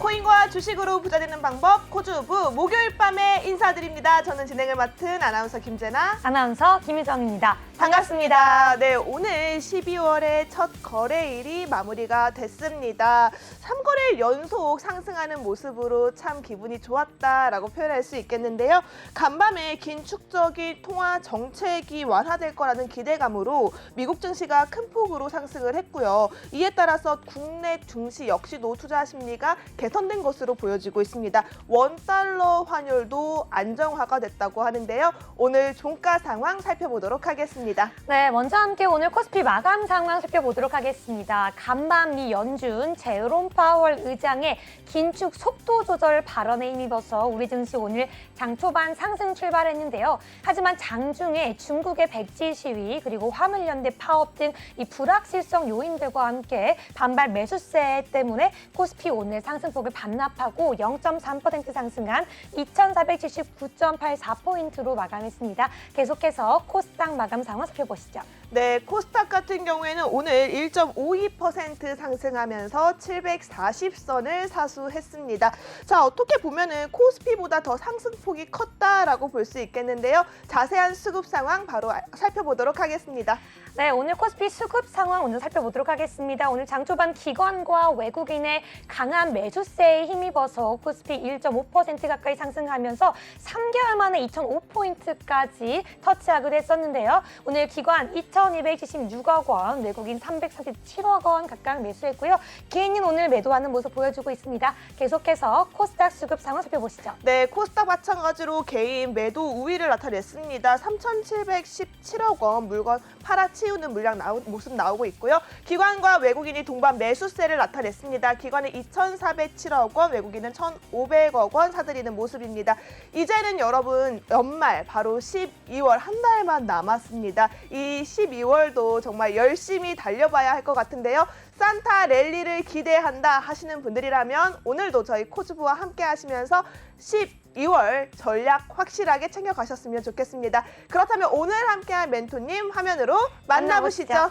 코인과 주식으로 부자 되는 방법 코주부 목요일 밤에 인사드립니다. 저는 진행을 맡은 아나운서 김재나, 아나운서 김유정입니다. 반갑습니다. 네, 오늘 12월의 첫 거래일이 마무리가 됐습니다. 3거래일 연속 상승하는 모습으로 참 기분이 좋았다라고 표현할 수 있겠는데요. 간밤에 긴 축적이 통화 정책이 완화될 거라는 기대감으로 미국 증시가 큰 폭으로 상승을 했고요. 이에 따라서 국내 증시 역시도 투자 심리가 개선된 것으로 보여지고 있습니다. 원달러 환율도 안정화가 됐다고 하는데요. 오늘 종가 상황 살펴보도록 하겠습니다. 네, 먼저 함께 오늘 코스피 마감 상황 살펴보도록 하겠습니다. 간밤 미 연준 제롬 파월 의장의 긴축 속도 조절 발언에 힘입어서 우리 증시 오늘 장 초반 상승 출발했는데요. 하지만 장중에 중국의 백지 시위 그리고 화물연대 파업 등 이 불확실성 요인들과 함께 반발 매수세 때문에 코스피 오늘 상승폭을 반납하고 0.3% 상승한 2,479.84포인트로 마감했습니다. 계속해서 코스닥 마감 상황 살펴보시죠. 네, 코스닥 같은 경우에는 오늘 1.52% 상승하면서 740선을 사수했습니다. 자, 어떻게 보면은 코스피보다 더 상승폭이 컸다라고 볼 수 있겠는데요. 자세한 수급 상황 바로 살펴보도록 하겠습니다. 네, 오늘 코스피 수급 상황 오늘 살펴보도록 하겠습니다. 오늘 장 초반 기관과 외국인의 강한 매수세에 힘입어서 코스피 1.5% 가까이 상승하면서 3개월 만에 2,005포인트까지 터치하기도 했었는데요. 오늘 기관 2,276억 원, 외국인 347억 원 각각 매수했고요. 개인은 오늘 매도하는 모습 보여주고 있습니다. 계속해서 코스닥 수급 상황 살펴보시죠. 네, 코스닥 마찬가지로 개인 매도 우위를 나타냈습니다. 3,717억 원 물건 팔아치우는 물량 모습 나오고 있고요. 기관과 외국인이 동반 매수세를 나타냈습니다. 기관은 2,407억 원, 외국인은 1,500억 원 사들이는 모습입니다. 이제는 여러분 연말 바로 12월 한 달만 남았습니다. 이 12월도 정말 열심히 달려봐야 할 것 같은데요. 산타 랠리를 기대한다 하시는 분들이라면 오늘도 저희 코주부와 함께 하시면서 12월 전략 확실하게 챙겨가셨으면 좋겠습니다. 그렇다면 오늘 함께할 멘토님 화면으로 만나보시죠.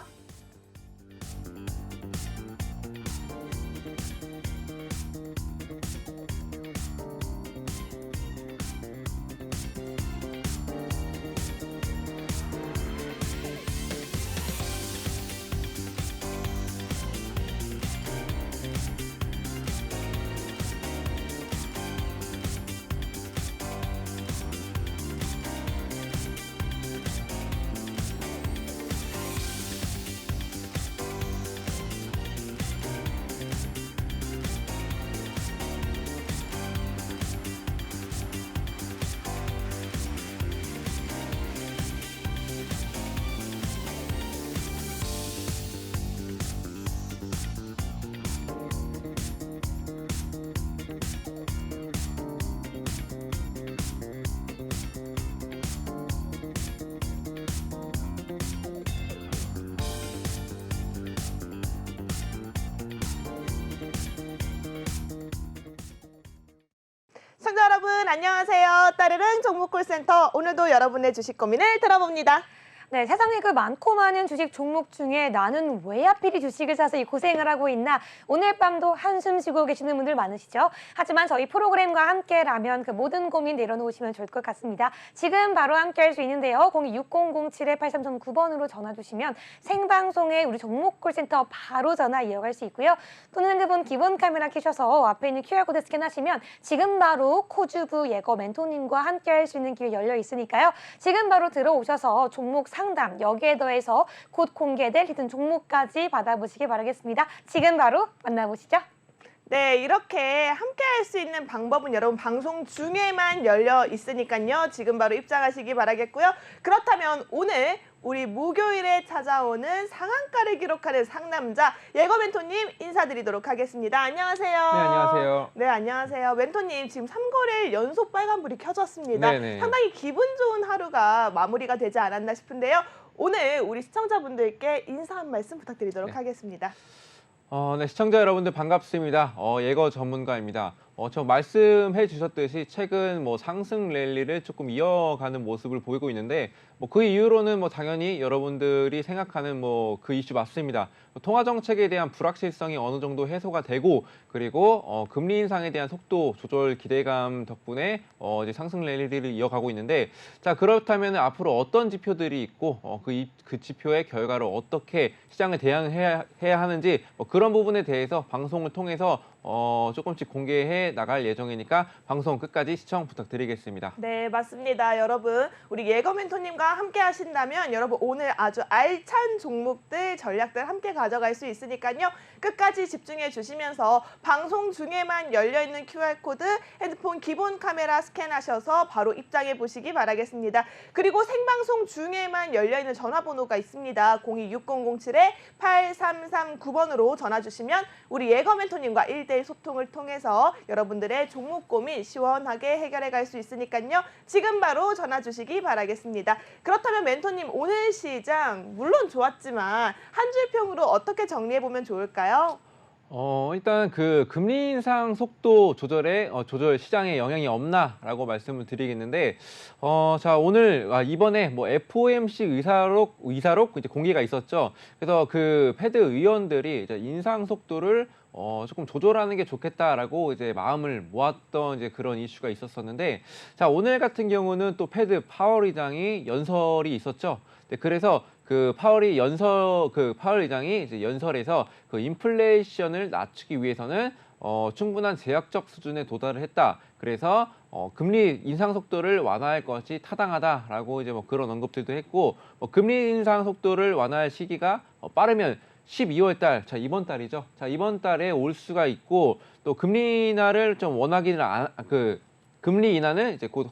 시청자 여러분 안녕하세요. 따르릉 종목콜센터 오늘도 여러분의 주식 고민을 들어봅니다. 네, 세상에 그 많고 많은 주식 종목 중에 나는 왜 하필 주식을 사서 이 고생을 하고 있나 오늘 밤도 한숨 쉬고 계시는 분들 많으시죠? 하지만 저희 프로그램과 함께라면 그 모든 고민 내려놓으시면 좋을 것 같습니다. 지금 바로 함께할 수 있는데요. 026007-8339번으로 전화 주시면 생방송에 우리 종목콜센터 바로 전화 이어갈 수 있고요. 또는 핸드폰 기본 카메라 켜셔서 앞에 있는 QR코드 스캔하시면 지금 바로 코주부 예거 멘토님과 함께할 수 있는 기회 열려 있으니까요. 지금 바로 들어오셔서 종목 상담, 여기에 더해서 곧 공개될 히든 종목까지 받아보시길 바라겠습니다. 지금 바로 만나보시죠. 네, 이렇게 함께 할 수 있는 방법은 여러분 방송 중에만 열려 있으니까요. 지금 바로 입장하시기 바라겠고요. 그렇다면 오늘 우리 목요일에 찾아오는 상한가를 기록하는 상남자 예거 멘토님 인사드리도록 하겠습니다. 안녕하세요. 네, 안녕하세요. 네, 안녕하세요. 멘토님 지금 3거래일 연속 빨간불이 켜졌습니다. 네네. 상당히 기분 좋은 하루가 마무리가 되지 않았나 싶은데요. 오늘 우리 시청자분들께 인사 한 말씀 부탁드리도록 하겠습니다. 네, 시청자 여러분들 반갑습니다. 예거 전문가입니다. 저 말씀해 주셨듯이 최근 뭐 상승 랠리를 조금 이어가는 모습을 보이고 있는데 뭐 그 이유로는 뭐 당연히 여러분들이 생각하는 뭐 그 이슈 맞습니다. 통화 정책에 대한 불확실성이 어느 정도 해소가 되고 그리고 금리 인상에 대한 속도 조절 기대감 덕분에 이제 상승 랠리를 이어가고 있는데 자 그렇다면 앞으로 어떤 지표들이 있고 그 지표의 결과를 어떻게 시장을 대응해야 하는지 뭐 그런 부분에 대해서 방송을 통해서 조금씩 공개해 나갈 예정이니까 방송 끝까지 시청 부탁드리겠습니다. 네, 맞습니다. 여러분, 우리 예거 멘토님과 함께 하신다면 여러분 오늘 아주 알찬 종목들, 전략들 함께 가져갈 수 있으니까요. 끝까지 집중해 주시면서 방송 중에만 열려있는 QR코드, 핸드폰 기본 카메라 스캔하셔서 바로 입장해 보시기 바라겠습니다. 그리고 생방송 중에만 열려있는 전화번호가 있습니다. 026007-8339번으로 전화 주시면 우리 예거 멘토님과 1대1 소통을 통해서 여러분들의 종목 고민 시원하게 해결해 갈 수 있으니까요. 지금 바로 전화 주시기 바라겠습니다. 그렇다면 멘토님 오늘 시장 물론 좋았지만 한 줄 평으로 어떻게 정리해 보면 좋을까요? 일단 그 금리 인상 속도 조절에 조절 시장에 영향이 없나라고 말씀을 드리겠는데, 자 오늘 이번에 뭐 FOMC 의사록 이제 공개가 있었죠. 그래서 그 패드 의원들이 이제 인상 속도를 조금 조절하는 게 좋겠다라고 이제 마음을 모았던 이제 그런 이슈가 있었었는데, 자 오늘 같은 경우는 또 패드 파월 의장이 연설이 있었죠. 네, 그래서 그 파월 의장이 이제 연설에서 그 인플레이션을 낮추기 위해서는 충분한 제약적 수준에 도달을 했다. 그래서 금리 인상 속도를 완화할 것이 타당하다라고 이제 뭐 그런 언급들도 했고, 금리 인상 속도를 완화할 시기가 빠르면 12월 달, 자 이번 달이죠. 자 이번 달에 올 수가 있고 또 금리 인하를 좀 원하기는 금리 인하는 이제 곧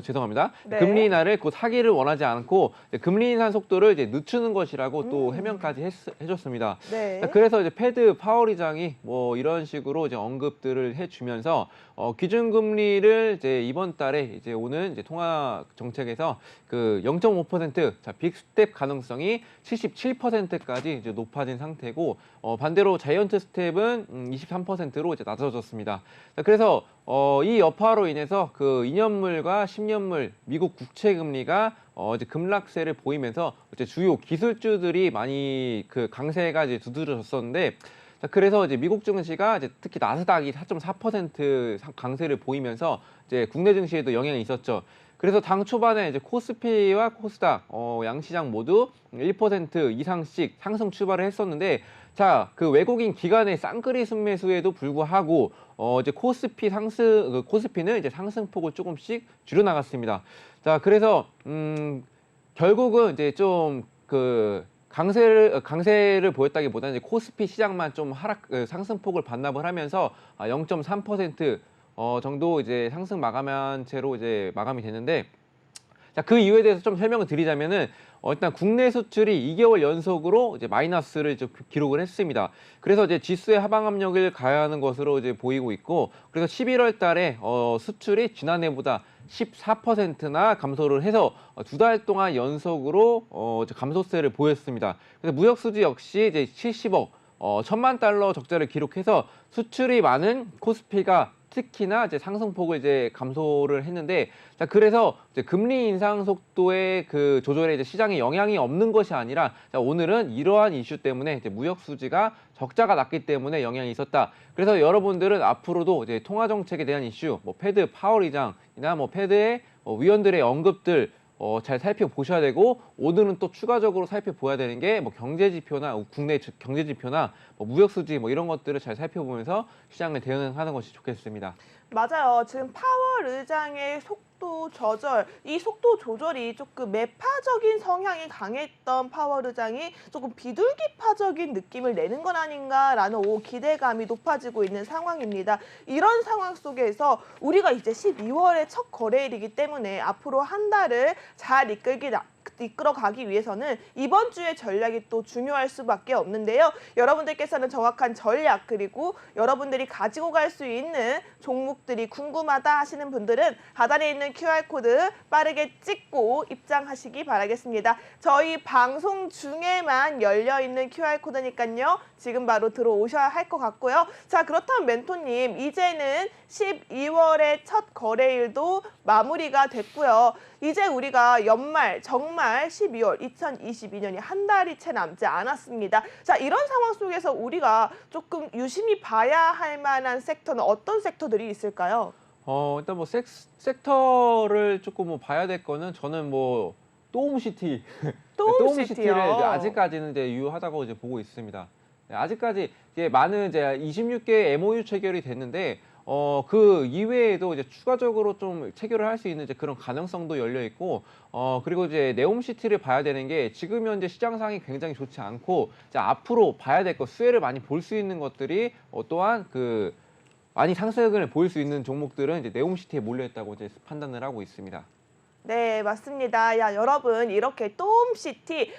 죄송합니다. 네. 금리 인하를 곧 하기를 원하지 않고 금리 인상 속도를 이제 늦추는 것이라고 또 해명까지 해줬습니다. 네. 그래서 이제 패드 파월 의장이 뭐 이런 식으로 이제 언급들을 해주면서 기준금리를 이제 이번 달에 이제 오는 이제 통화 정책에서 그 0.5% 자 빅스텝 가능성이 77%까지 이제 높아진 상태고 반대로 자이언트 스텝은 23%로 이제 낮아졌습니다. 자, 그래서 이 여파로 인해서 그 2년물과 10년물 미국 국채 금리가 이제 급락세를 보이면서 이제 주요 기술주들이 많이 그 강세가 이제 두드러졌었는데, 자, 그래서 이제 미국 증시가 이제 특히 나스닥이 4.4% 강세를 보이면서 이제 국내 증시에도 영향이 있었죠. 그래서 당 초반에 이제 코스피와 코스닥 양시장 모두 1% 이상씩 상승 출발을 했었는데, 자, 그 외국인 기관의 쌍끌이 순매수에도 불구하고 이제 코스피는 이제 상승폭을 조금씩 줄여 나갔습니다. 자, 그래서 결국은 이제 좀 그 강세를 보였다기보다는 이제 코스피 시장만 좀 상승폭을 반납을 하면서 0.3% 정도 이제 상승 마감한 채로 이제 마감이 됐는데, 자, 그 이유에 대해서 좀 설명을 드리자면은 일단 국내 수출이 2개월 연속으로 이제 마이너스를 이제 기록을 했습니다. 그래서 이제 지수의 하방 압력을 가하는 것으로 이제 보이고 있고, 그래서 11월 달에 수출이 지난해보다 14%나 감소를 해서 2달 동안 연속으로 이제 감소세를 보였습니다. 그래서 무역 수지 역시 이제 70억 1,000만 달러 적자를 기록해서 수출이 많은 코스피가 특히나 이제 상승폭을 이제 감소를 했는데, 자 그래서 이제 금리 인상 속도의 그 조절에 이제 시장에 영향이 없는 것이 아니라, 자 오늘은 이러한 이슈 때문에 이제 무역 수지가 적자가 났기 때문에 영향이 있었다. 그래서 여러분들은 앞으로도 이제 통화 정책에 대한 이슈, 뭐 패드 파월 의장이나 뭐 패드의 위원들의 언급들 잘 살펴보셔야 되고, 오늘은 또 추가적으로 살펴봐야 되는 게 뭐 경제지표나 국내 경제지표나 뭐 무역수지 뭐 이런 것들을 잘 살펴보면서 시장을 대응하는 것이 좋겠습니다. 맞아요. 지금 파월 의장의 속도 조절, 이 속도 조절이 조금 매파적인 성향이 강했던 파월 의장이 조금 비둘기파적인 느낌을 내는 건 아닌가라는 기대감이 높아지고 있는 상황입니다. 이런 상황 속에서 우리가 이제 12월의 첫 거래일이기 때문에 앞으로 한 달을 잘 이끌어가기 위해서는 이번 주의 전략이 또 중요할 수밖에 없는데요. 여러분들께서는 정확한 전략 그리고 여러분들이 가지고 갈 수 있는 종목들이 궁금하다 하시는 분들은 하단에 있는 QR코드 빠르게 찍고 입장하시기 바라겠습니다. 저희 방송 중에만 열려있는 QR코드니까요. 지금 바로 들어오셔야 할 것 같고요. 자, 그렇다면 멘토님, 이제는 12월의 첫 거래일도 마무리가 됐고요. 이제 우리가 연말, 정말 12월 2022년이 한 달이 채 남지 않았습니다. 자, 이런 상황 속에서 우리가 조금 유심히 봐야 할 만한 섹터는 어떤 섹터들이 있을까요? 일단 뭐 섹터를 조금 뭐 봐야 될 거는 저는 뭐 도움시티, 도움시티요. 도움시티를 이제 아직까지는 이제 유효하다고 이제 보고 있습니다. 네, 아직까지 이제 많은 이제 26개 MOU 체결이 됐는데 그 이외에도 이제 추가적으로 좀 체결을 할 수 있는 이제 그런 가능성도 열려 있고 그리고 이제 네옴시티를 봐야 되는 게 지금 현재 시장 상황이 굉장히 좋지 않고 이제 앞으로 봐야 될 것 수혜를 많이 볼 수 있는 것들이 또한 그 많이 상승을 보일 수 있는 종목들은 이제 네옴시티에 몰려 있다고 이제 판단을 하고 있습니다. 네, 맞습니다. 야, 여러분, 이렇게 똠시티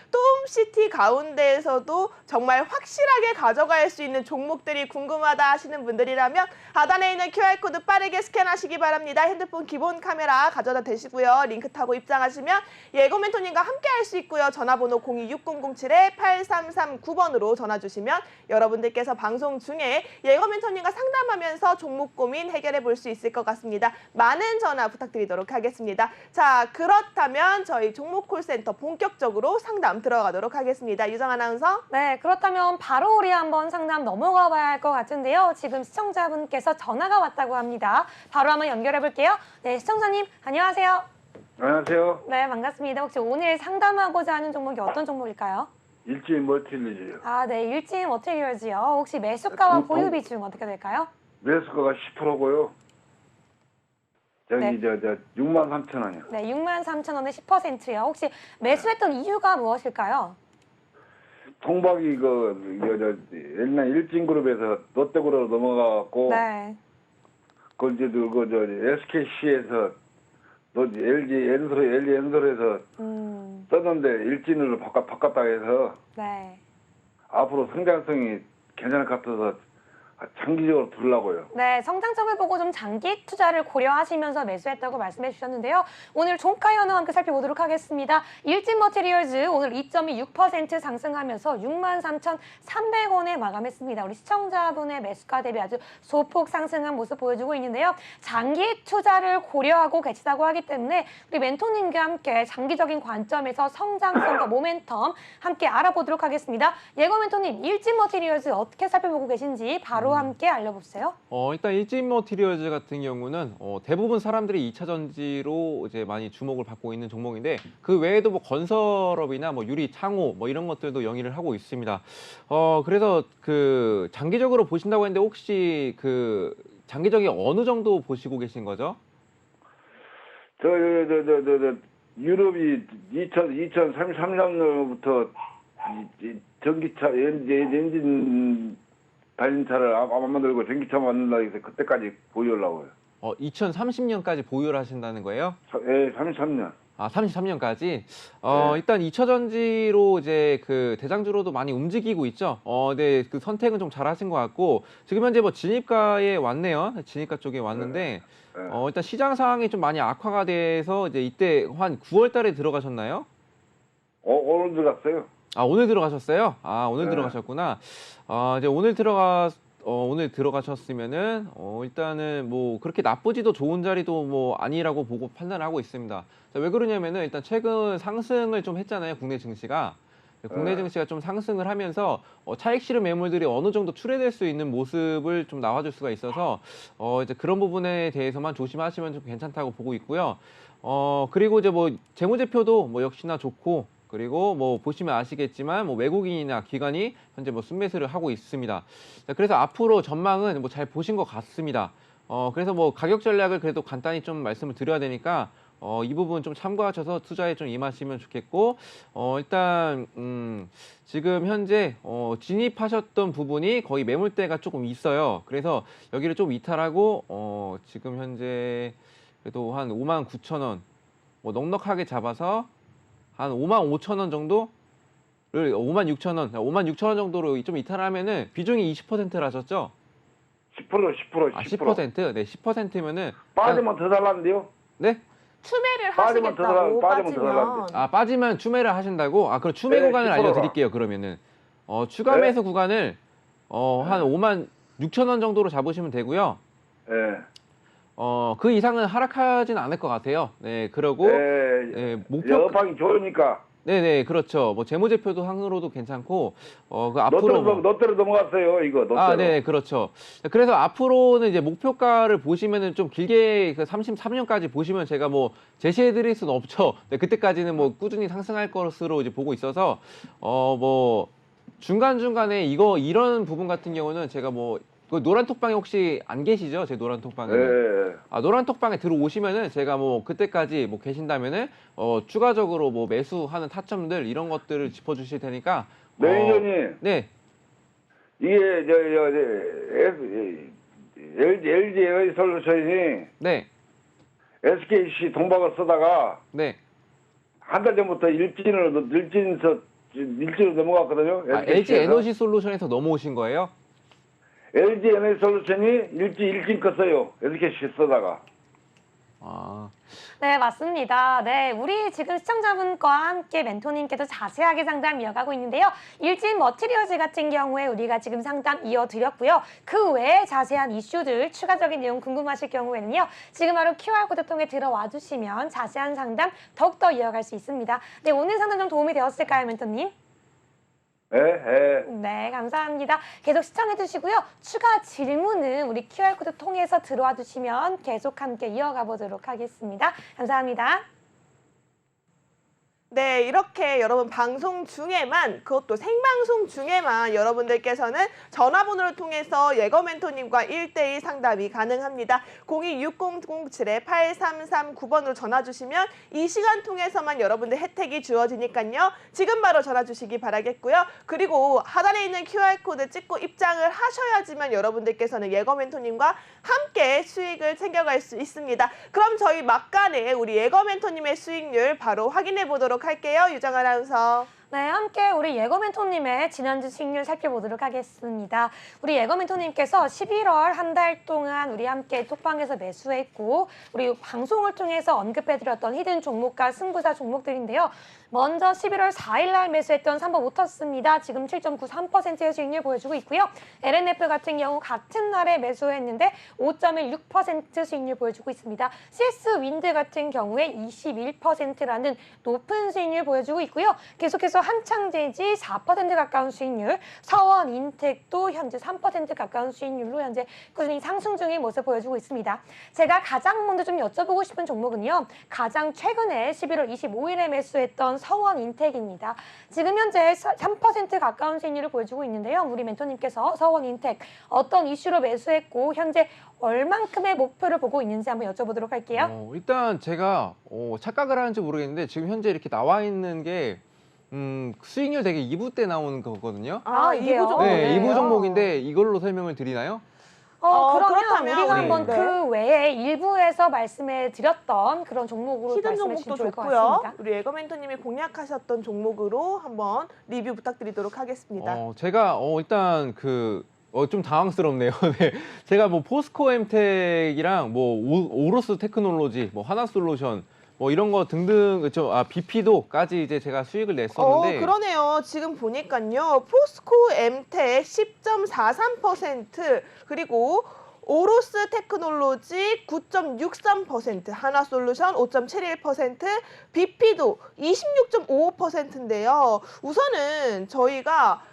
가운데에서도 정말 확실하게 가져갈 수 있는 종목들이 궁금하다 하시는 분들이라면 하단에 있는 QR코드 빠르게 스캔하시기 바랍니다. 핸드폰 기본 카메라 가져다 대시고요. 링크 타고 입장하시면 예고 멘토님과 함께 할 수 있고요. 전화번호 026007-8339번으로 전화 주시면 여러분들께서 방송 중에 예고 멘토님과 상담하면서 종목 고민 해결해 볼 수 있을 것 같습니다. 많은 전화 부탁드리도록 하겠습니다. 자, 그렇다면 저희 종목 콜센터 본격적으로 상담 들어가도록 하겠습니다. 유정 아나운서. 네, 그렇다면 바로 우리 한번 상담 넘어가 봐야 할 것 같은데요. 지금 시청자분께서 전화가 왔다고 합니다. 바로 한번 연결해 볼게요. 네, 시청자님 안녕하세요. 안녕하세요. 네, 반갑습니다. 혹시 오늘 상담하고자 하는 종목이 어떤 종목일까요? 일주일 멀티리즈요. 아, 네, 일진 머티리얼즈요. 혹시 매수가와 그, 보유 비중 어떻게 될까요? 매수가가 10%고요. 저기 네. 63,000원이요. 네, 63,000원에 10%요. 혹시 매수했던 이유가 무엇일까요? 통박이 옛날 일진그룹에서 롯데그룹으로 넘어가고 네. 그 이제 SKC에서 LG 엔솔에서 썼는데 일진으로 바꿨다 해서 네. 앞으로 성장성이 괜찮을 것 같아서 장기적으로 두려고요. 네, 성장성을 보고 좀 장기 투자를 고려하시면서 매수했다고 말씀해 주셨는데요. 오늘 종가 현황 함께 살펴보도록 하겠습니다. 일진 머티리얼즈 오늘 2.26% 상승하면서 63,300원에 마감했습니다. 우리 시청자분의 매수가 대비 아주 소폭 상승한 모습 보여주고 있는데요. 장기 투자를 고려하고 계시다고 하기 때문에 우리 멘토님과 함께 장기적인 관점에서 성장성과 모멘텀 함께 알아보도록 하겠습니다. 예고 멘토님, 일진 머티리얼즈 어떻게 살펴보고 계신지 바로 함께 알려보세요. 일단 일진 머티리얼즈 같은 경우는 대부분 사람들이 2차 전지로 이제 많이 주목을 받고 있는 종목인데 그 외에도 뭐 건설업이나 뭐 유리 창호 뭐 이런 것들도 영위를 하고 있습니다. 그래서 그 장기적으로 보신다고 했는데 혹시 그 장기적인 어느 정도 보시고 계신 거죠? 유럽이 2033년부터 전기차 엔진 달린차를 안 만들고 전기차 만든다 해서 그때까지 보유하려고요. 2030년까지 보유를 하신다는 거예요? 예, 33년. 아, 33년까지? 네. 일단 2차 전지로 이제 그 대장주로도 많이 움직이고 있죠. 네, 그 선택은 좀 잘 하신 것 같고, 지금 현재 뭐 진입가에 왔네요. 진입가 쪽에 왔는데, 네. 일단 시장 상황이 좀 많이 악화가 돼서 이제 이때 한 9월 달에 들어가셨나요? 오늘 들어갔어요. 아, 오늘 들어가셨어요? 아, 오늘 네. 들어가셨구나. 이제 오늘 들어가셨으면은 일단은 뭐 그렇게 나쁘지도 좋은 자리도 뭐 아니라고 보고 판단하고 있습니다. 자, 왜 그러냐면은 일단 최근 상승을 좀 했잖아요, 국내 증시가. 국내 증시가 좀 상승을 하면서 차익 실현 매물들이 어느 정도 출회될 수 있는 모습을 좀 나와줄 수가 있어서 이제 그런 부분에 대해서만 조심하시면 좀 괜찮다고 보고 있고요. 그리고 이제 뭐 재무제표도 뭐 역시나 좋고, 그리고 뭐 보시면 아시겠지만 뭐 외국인이나 기관이 현재 뭐 순매수를 하고 있습니다. 자, 그래서 앞으로 전망은 뭐 잘 보신 것 같습니다. 그래서 뭐 가격 전략을 그래도 간단히 좀 말씀을 드려야 되니까 이 부분 좀 참고하셔서 투자에 좀 임하시면 좋겠고, 일단 지금 현재 진입하셨던 부분이 거의 매물대가 조금 있어요. 그래서 여기를 좀 이탈하고 지금 현재 그래도 한 59,000원 뭐 넉넉하게 잡아서 한 55,000원 정도를 56,000원, 56,000원 정도로 좀 이탈하면은 비중이 20%를 하셨죠? 10%. 아, 10%? 네, 10%면은 빠지면 더 달라는데요? 네? 추매를 빠지면 더 하시겠다고 빠지면 더 빠지면. 아, 빠지면 추매를 하신다고? 아, 그럼 추매 네, 구간을 10%라. 알려드릴게요, 그러면은. 추가 네? 매수 구간을, 한 56,000원 정도로 잡으시면 되고요. 예. 그 이상은 하락하진 않을 것 같아요. 네, 그러고, 네, 목표. 영업하기 좋으니까. 네네, 그렇죠. 뭐, 재무제표도 상으로도 괜찮고, 그 앞으로. 롯데로 넘어갔어요, 이거. 롯데로. 아, 네, 그렇죠. 그래서 앞으로는 이제 목표가를 보시면은 좀 길게 그 33년까지 보시면 제가 뭐 제시해 드릴 수는 없죠. 네, 그때까지는 뭐 꾸준히 상승할 것으로 이제 보고 있어서, 뭐, 중간중간에 이런 부분 같은 경우는 제가 뭐, 그 노란 톡방에 혹시 안 계시죠? 제 노란 톡방에. 예. 아, 노란 톡방에 들어오시면은 제가 뭐 그때까지 뭐 계신다면은 추가적으로 뭐 매수하는 타점들 이런 것들을 짚어주실 테니까. 매니저님, 네, 이게 LG 에너지솔루션이 네, SKC 동박을 쓰다가 네. 한 달 전부터 일진으로 넘어갔거든요. 아, LG 에너지 솔루션에서 넘어오신 거예요? LG 에너지솔루션이 일진 껐어요. SKC 쓰다가. 아, 네, 맞습니다. 네, 우리 지금 시청자분과 함께 멘토님께서 자세하게 상담 이어가고 있는데요. 일진 머티리얼즈 같은 경우에 우리가 지금 상담 이어드렸고요. 그 외에 자세한 이슈들, 추가적인 내용 궁금하실 경우에는요. 지금 바로 QR코드 통해 들어와 주시면 자세한 상담 더욱더 이어갈 수 있습니다. 네, 오늘 상담 좀 도움이 되었을까요, 멘토님? 예. 네, 감사합니다. 계속 시청해 주시고요. 추가 질문은 우리 QR코드 통해서 들어와 주시면 계속 함께 이어가 보도록 하겠습니다. 감사합니다. 네, 이렇게 여러분 방송 중에만, 그것도 생방송 중에만 여러분들께서는 전화번호를 통해서 예거 멘토님과 1대1 상담이 가능합니다. 026007-8339번으로 전화 주시면 이 시간 통해서만 여러분들 혜택이 주어지니까요. 지금 바로 전화 주시기 바라겠고요. 그리고 하단에 있는 QR코드 찍고 입장을 하셔야지만 여러분들께서는 예거 멘토님과 함께 수익을 챙겨갈 수 있습니다. 그럼 저희 막간에 우리 예거 멘토님의 수익률 바로 확인해 보도록 할게요. 유정 아나운서. 네, 함께 우리 예거 멘토님의 지난주 수익률 살펴보도록 하겠습니다. 우리 예거 멘토님께서 11월 한 달 동안 우리 함께 톡방에서 매수했고 우리 방송을 통해서 언급해드렸던 히든 종목과 승부사 종목들인데요. 먼저 11월 4일 날 매수했던 3번 모터스입니다. 지금 7.93%의 수익률 보여주고 있고요. LNF 같은 경우 같은 날에 매수했는데 5.16% 수익률 보여주고 있습니다. CS 윈드 같은 경우에 21%라는 높은 수익률 보여주고 있고요. 계속해서 한창제지 4% 가까운 수익률, 서원 인텍도 현재 3% 가까운 수익률로 현재 꾸준히 상승 중인 모습 보여주고 있습니다. 제가 가장 먼저 좀 여쭤보고 싶은 종목은요. 가장 최근에 11월 25일에 매수했던 서원 인텍입니다. 지금 현재 3% 가까운 수익률을 보여주고 있는데요. 우리 멘토님께서 서원 인텍 어떤 이슈로 매수했고 현재 얼만큼의 목표를 보고 있는지 한번 여쭤보도록 할게요. 일단 제가 착각을 하는지 모르겠는데 지금 현재 이렇게 나와 있는 게 수익률 되게 2부 때 나오는 거거든요. 이게요? 이부 종목. 네, 2부 종목인데 이걸로 설명을 드리나요? 그러면 그렇다면 우리가 네. 한번 네. 그 외에 일부에서 말씀해 드렸던 그런 종목으로 히든 말씀해 종목도 주시면 좋을 것 좋고요. 같습니다. 우리 예거 멘토님이 공략하셨던 종목으로 한번 리뷰 부탁드리도록 하겠습니다. 제가 일단 좀 당황스럽네요. 네. 제가 뭐 포스코 엠텍이랑 뭐 오로스 테크놀로지, 뭐 하나솔루션 뭐 이런 거 등등 BP도까지 이제 제가 수익을 냈었는데 그러네요. 지금 보니까요. 포스코 엠텍 10.43%, 그리고 오로스 테크놀로지 9.63%, 하나솔루션 5.71%, BP도 26.55%인데요. 우선은 저희가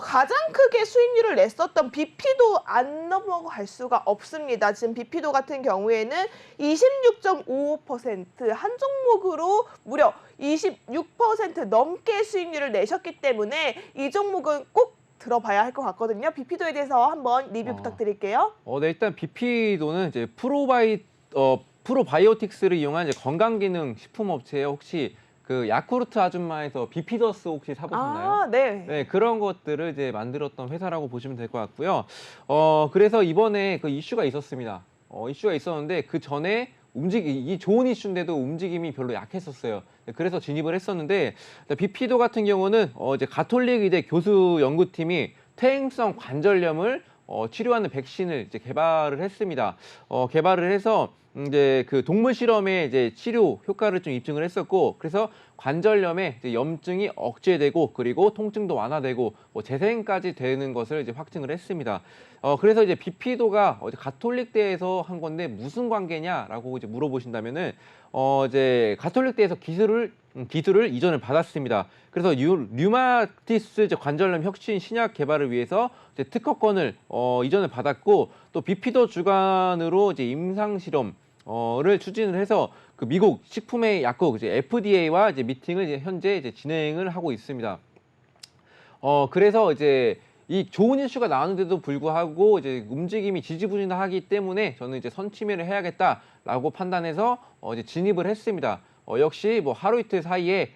가장 크게 수익률을 냈었던 BP도 안 넘어갈 수가 없습니다. 지금 BP도 같은 경우에는 26.55%, 한 종목으로 무려 26% 넘게 수익률을 내셨기 때문에 이 종목은 꼭 들어봐야 할 것 같거든요. BP도에 대해서 한번 리뷰 부탁드릴게요. 네, 일단 BP도는 이제 프로바이오틱스를 이용한 이제 건강기능 식품업체에 혹시 그 야쿠르트 아줌마에서 비피더스 혹시 사보셨나요? 네. 네, 그런 것들을 이제 만들었던 회사라고 보시면 될 것 같고요. 그래서 이번에 그 이슈가 있었습니다. 이슈가 있었는데 그 전에 이 좋은 이슈인데도 움직임이 별로 약했었어요. 그래서 진입을 했었는데 비피도 같은 경우는 이제 가톨릭 의대 교수 연구팀이 퇴행성 관절염을 치료하는 백신을 이제 개발을 했습니다. 개발을 해서 이제 그 동물 실험에 이제 치료 효과를 좀 입증을 했었고, 그래서 관절염에 이제 염증이 억제되고 그리고 통증도 완화되고 재생까지 되는 것을 이제 확증을 했습니다. 그래서 이제 비피도가 가톨릭대에서 한 건데 무슨 관계냐라고 이제 물어보신다면은 이제 가톨릭대에서 기술을 이전을 받았습니다. 그래서 류마티스 관절염 혁신 신약 개발을 위해서 이제 특허권을 이전을 받았고, 또 비피도 주관으로 이제 임상 실험을 추진을 해서 그 미국 식품의 약국 이제 FDA와 이제 미팅을 이제 현재 이제 진행을 하고 있습니다. 그래서 이제 이 좋은 이슈가 나오는데도 불구하고 이제 움직임이 지지부진하기 때문에 저는 이제 선침해를 해야겠다라고 판단해서 이제 진입을 했습니다. 역시 뭐 하루 이틀 사이에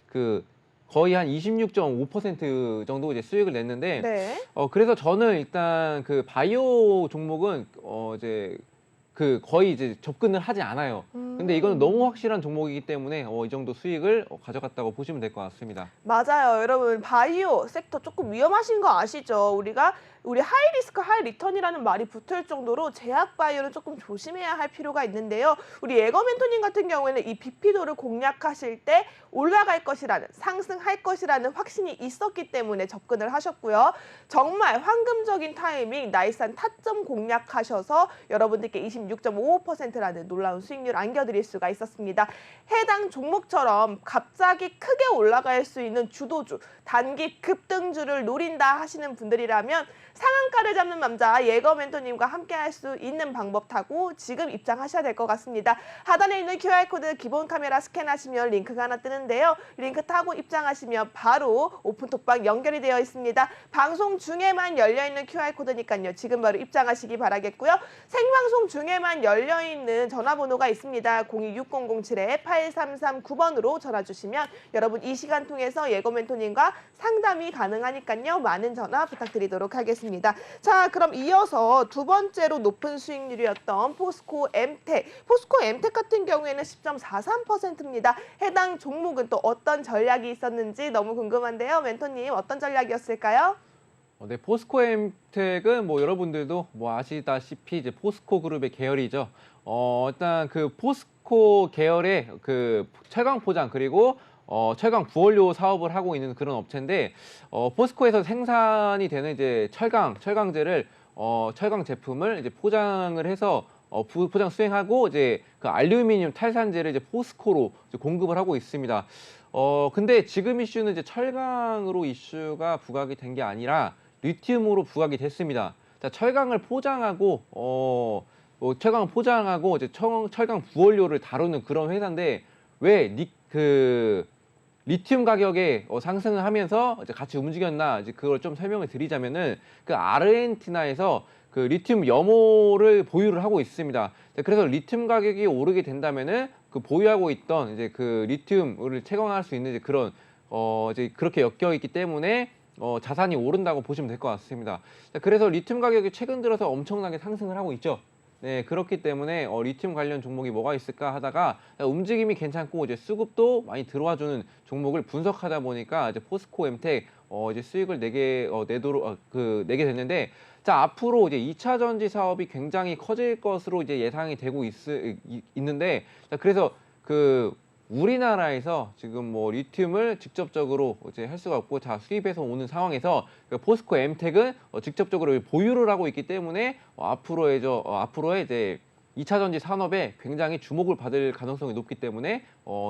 그 거의 한 26.5% 정도 이제 수익을 냈는데, 네. 그래서 저는 일단 그 바이오 종목은 이제 그 거의 이제 접근을 하지 않아요. 근데 이거는 너무 확실한 종목이기 때문에 이 정도 수익을 가져갔다고 보시면 될 것 같습니다. 맞아요. 여러분, 바이오 섹터 조금 위험하신 거 아시죠? 우리 하이 리스크 하이 리턴이라는 말이 붙을 정도로 제약 바이오는 조금 조심해야 할 필요가 있는데요. 우리 예거 멘토님 같은 경우에는 이 비피도를 공략하실 때 올라갈 것이라는, 상승할 것이라는 확신이 있었기 때문에 접근을 하셨고요. 정말 황금적인 타이밍, 나이스한 타점 공략하셔서 여러분들께 26.55%라는 놀라운 수익률 안겨드릴 수가 있었습니다. 해당 종목처럼 갑자기 크게 올라갈 수 있는 주도주, 단기 급등주를 노린다 하시는 분들이라면 상한가를 잡는 남자 예거 멘토님과 함께 할 수 있는 방법 타고 지금 입장하셔야 될 것 같습니다. 하단에 있는 QR코드 기본 카메라 스캔하시면 링크가 하나 뜨는데요. 링크 타고 입장하시면 바로 오픈톡방 연결이 되어 있습니다. 방송 중에만 열려있는 QR코드니까요. 지금 바로 입장하시기 바라겠고요. 생방송 중에만 열려있는 전화번호가 있습니다. 026007-8339번으로 전화 주시면 여러분 이 시간 통해서 예거 멘토님과 상담이 가능하니까요. 많은 전화 부탁드리도록 하겠습니다. 자, 그럼 이어서 두 번째로 높은 수익률이었던 포스코 엠텍. 포스코 엠텍 같은 경우에는 10.43%입니다. 해당 종목은 또 어떤 전략이 있었는지 너무 궁금한데요. 멘토님 어떤 전략이었을까요? 네, 포스코 엠텍은 뭐 여러분들도 뭐 아시다시피 이제 포스코 그룹의 계열이죠. 일단 그 포스코 계열의 그 철강 포장 그리고 철강 부원료 사업을 하고 있는 그런 업체인데, 포스코에서 생산이 되는 이제 철강제를 철강 제품을 이제 포장을 해서 포장 수행하고 이제 그 알루미늄 탈산제를 이제 포스코로 이제 공급을 하고 있습니다. 근데 지금 이슈는 이제 철강으로 이슈가 부각이 된 게 아니라 리튬으로 부각이 됐습니다. 자, 철강을 포장하고 철강을 포장하고 이제 철강 부원료를 다루는 그런 회사인데 왜 리튬 가격에 상승을 하면서 이제 같이 움직였나, 이제 그걸 좀 설명을 드리자면은 그 아르헨티나에서 그 리튬 염호를 보유를 하고 있습니다. 그래서 리튬 가격이 오르게 된다면은 그 보유하고 있던 이제 그 리튬을 채광할 수 있는 이제 그런 이제 그렇게 엮여 있기 때문에 자산이 오른다고 보시면 될 것 같습니다. 그래서 리튬 가격이 최근 들어서 엄청나게 상승을 하고 있죠. 네, 그렇기 때문에 리튬 관련 종목이 뭐가 있을까 하다가 움직임이 괜찮고 이제 수급도 많이 들어와주는 종목을 분석하다 보니까 이제 포스코 엠텍 이제 수익을 내게 내게 됐는데, 자, 앞으로 이제 2차 전지 사업이 굉장히 커질 것으로 이제 예상이 되고 있는데, 자, 그래서 그 우리나라에서 지금 뭐 리튬을 직접적으로 이제 할 수가 없고 자 수입해서 오는 상황에서 그 포스코 엠텍은 직접적으로 보유를 하고 있기 때문에 앞으로의 이제 2차 전지 산업에 굉장히 주목을 받을 가능성이 높기 때문에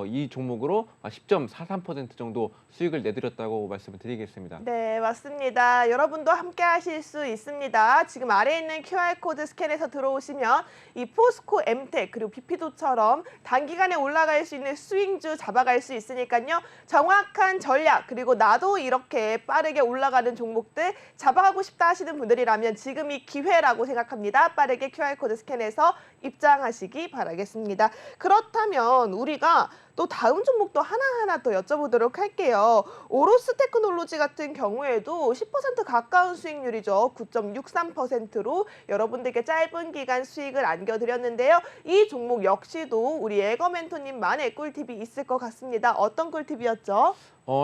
이 종목으로 10.43% 정도 수익을 내드렸다고 말씀을 드리겠습니다. 네, 맞습니다. 여러분도 함께 하실 수 있습니다. 지금 아래에 있는 QR코드 스캔해서 들어오시면 이 포스코 엠텍 그리고 비피도처럼 단기간에 올라갈 수 있는 스윙주 잡아갈 수 있으니까요. 정확한 전략 그리고 나도 이렇게 빠르게 올라가는 종목들 잡아가고 싶다 하시는 분들이라면 지금이 기회라고 생각합니다. 빠르게 QR코드 스캔해서 입장하시기 바라겠습니다. 그렇다면 우리가 또 다음 종목도 하나하나 더 여쭤보도록 할게요. 오로스 테크놀로지 같은 경우에도 10% 가까운 수익률이죠. 9.63%로 여러분들께 짧은 기간 수익을 안겨드렸는데요. 이 종목 역시도 우리 에거 멘토님만의 꿀팁이 있을 것 같습니다. 어떤 꿀팁이었죠?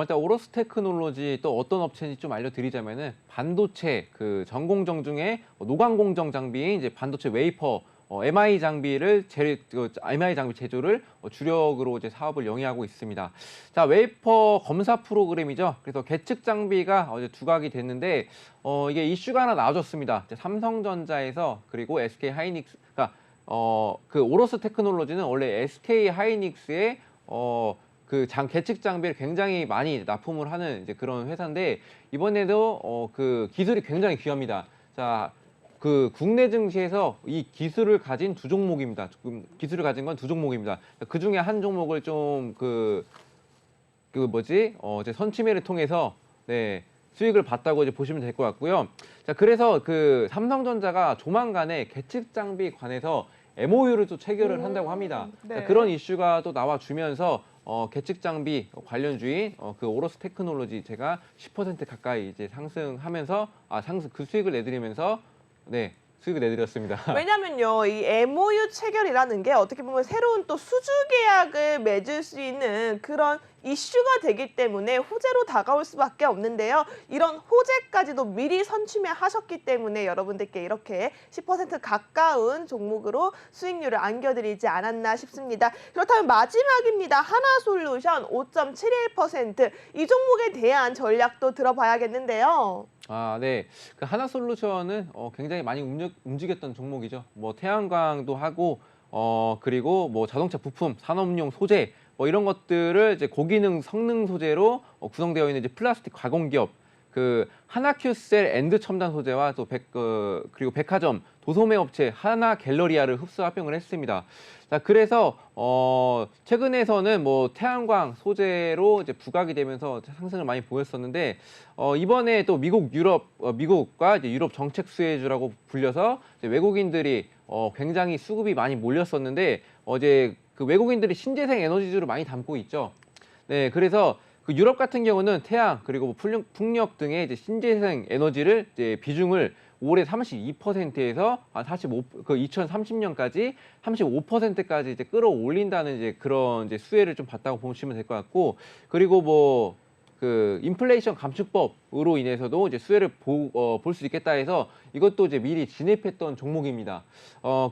일단 오로스 테크놀로지 또 어떤 업체인지 좀 알려드리자면은 반도체 그 전공정 중에 노광 공정 장비인 이제 반도체 웨이퍼 MI 장비를 MI 장비 제조를 주력으로 이제 사업을 영위하고 있습니다. 자, 웨이퍼 검사 프로그램이죠. 그래서 계측 장비가 어제 두각이 됐는데 이게 이슈가 하나 나와줬습니다. 이제 삼성전자에서 그리고 SK 하이닉스, 그러니까 그 오로스 테크놀로지는 원래 SK 하이닉스의 계측 장비를 굉장히 많이 납품을 하는 이제 그런 회사인데 이번에도 그 기술이 굉장히 귀합니다. 자, 그 국내 증시에서 이 기술을 가진 두 종목입니다. 기술을 가진 건 두 종목입니다. 그 중에 한 종목을 좀 이제 선취매를 통해서 네, 수익을 봤다고 이제 보시면 될 것 같고요. 자, 그래서 그 삼성전자가 조만간에 계측 장비 관해서 MOU를 또 체결을 한다고 합니다. 네. 자, 그런 이슈가 또 나와주면서 계측 장비 관련주인 그 오로스 테크놀로지 제가 10% 가까이 이제 상승하면서 그 수익을 내드리면서 네, 수익을 내드렸습니다. 왜냐면요, 이 MOU 체결이라는 게 어떻게 보면 새로운 또 수주 계약을 맺을 수 있는 그런 이슈가 되기 때문에 호재로 다가올 수밖에 없는데요. 이런 호재까지도 미리 선취매 하셨기 때문에 여러분들께 이렇게 10% 가까운 종목으로 수익률을 안겨드리지 않았나 싶습니다. 그렇다면 마지막입니다. 하나솔루션 5.71%. 이 종목에 대한 전략도 들어봐야겠는데요. 네. 그 하나솔루션은 굉장히 많이 움직였던 종목이죠. 뭐 태양광도 하고 그리고 뭐 자동차 부품, 산업용 소재 뭐 이런 것들을 이제 고기능 성능 소재로 구성되어 있는 이제 플라스틱 가공 기업 그 하나큐셀 앤드 첨단 소재와 또 그리고 백화점 도소매 업체 하나 갤러리아를 흡수 합병을 했습니다. 자, 그래서 최근에서는 뭐 태양광 소재로 이제 부각이 되면서 상승을 많이 보였었는데 이번에 또 미국과 이제 유럽 정책 수혜주라고 불려서 이제 외국인들이 굉장히 수급이 많이 몰렸었는데 어제 그 외국인들이 신재생 에너지주를 많이 담고 있죠. 네, 그래서 그 유럽 같은 경우는 태양 그리고 뭐 풍력 등의 이제 신재생 에너지를 이제 비중을 올해 32%에서 2030년까지 35%까지 이제 끌어올린다는 이제 그런 이제 수혜를 좀 봤다고 보시면 될 것 같고, 그리고 뭐 그 인플레이션 감축법으로 인해서도 이제 수혜를 볼 수 있겠다 해서 이것도 이제 미리 진입했던 종목입니다.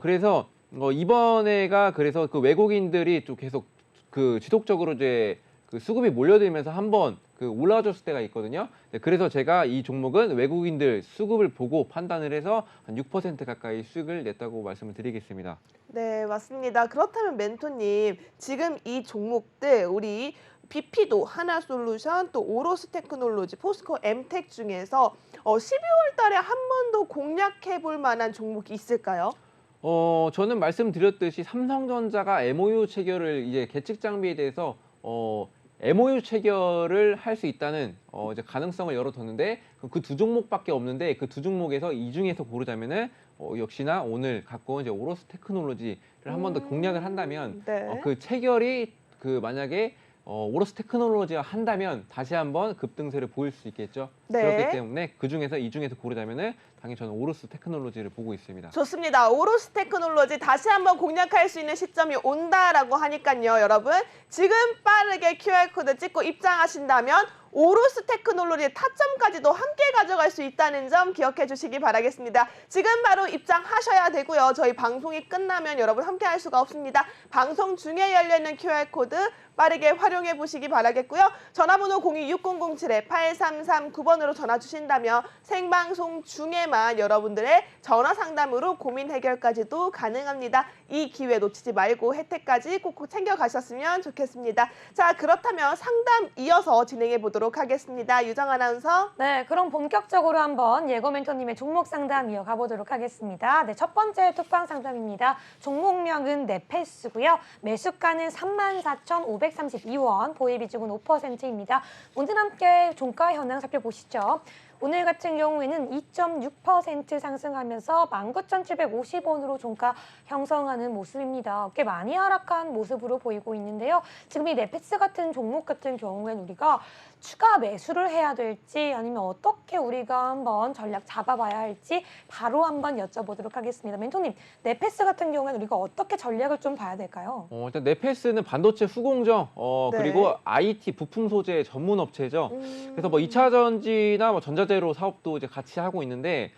그래서 이번에가 그래서 그 외국인들이 또 계속 그 지속적으로 이제 그 수급이 몰려들면서 한번 그 올라와줬을 때가 있거든요. 네, 그래서 제가 이 종목은 외국인들 수급을 보고 판단을 해서 한 6% 가까이 수익을 냈다고 말씀을 드리겠습니다. 네, 맞습니다. 그렇다면 멘토님, 지금 이 종목들 우리 BP도 하나솔루션 또 오로스 테크놀로지 포스코 엠텍 중에서 12월 달에 한 번 더 공략해 볼 만한 종목이 있을까요? 저는 말씀드렸듯이 삼성전자가 MOU 체결을 이제 계측 장비에 대해서 MOU 체결을 할 수 있다는 이제 가능성을 열어뒀는데 그 두 종목밖에 없는데 그 두 종목에서 이 중에서 고르자면은 역시나 오늘 갖고 온 이제 오로스 테크놀로지를 한 번 더 공략을 한다면 네. 그 체결이 그 만약에 오로스 테크놀로지가 한다면 다시 한번 급등세를 보일 수 있겠죠. 네. 그렇기 때문에 이 중에서 고르자면은 당연히 저는 오로스 테크놀로지를 보고 있습니다. 좋습니다. 오로스 테크놀로지 다시 한번 공략할 수 있는 시점이 온다라고 하니까요. 여러분 지금 빠르게 QR코드 찍고 입장하신다면 오로스 테크놀로지의 타점까지도 함께 가져갈 수 있다는 점 기억해 주시기 바라겠습니다. 지금 바로 입장하셔야 되고요. 저희 방송이 끝나면 여러분 함께 할 수가 없습니다. 방송 중에 열려있는 QR코드 빠르게 활용해 보시기 바라겠고요. 전화번호 026007-8339번으로 전화 주신다면 생방송 중에만 여러분들의 전화 상담으로 고민 해결까지도 가능합니다. 이 기회 놓치지 말고 혜택까지 꼭 챙겨가셨으면 좋겠습니다. 자, 그렇다면 상담 이어서 진행해 보도록 하겠습니다. 유정 아나운서. 네, 그럼 본격적으로 한번 예거 멘토님의 종목 상담 이어가 보도록 하겠습니다. 네, 첫 번째 톡방 상담입니다. 종목명은 네패스고요. 매수가는 34,532원, 보유 비중은 5%입니다. 오늘 함께 종가 현황 살펴보시죠. 오늘 같은 경우에는 2.6% 상승하면서 19,750원으로 종가 형성하는 모습입니다. 꽤 많이 하락한 모습으로 보이고 있는데요. 지금 이 넷패스 같은 종목 같은 경우에는 우리가 추가 매수를 해야 될지 아니면 어떻게 우리가 한번 전략 잡아봐야 할지 바로 한번 여쭤보도록 하겠습니다. 멘토님, 넷패스 같은 경우에는 우리가 어떻게 전략을 좀 봐야 될까요? 일단 넷패스는 반도체 수공정, 네. 그리고 IT 부품 소재 전문 업체죠. 그래서 뭐 2차 전지나 뭐 전자재료 사업도 이제 같이 하고 있는데,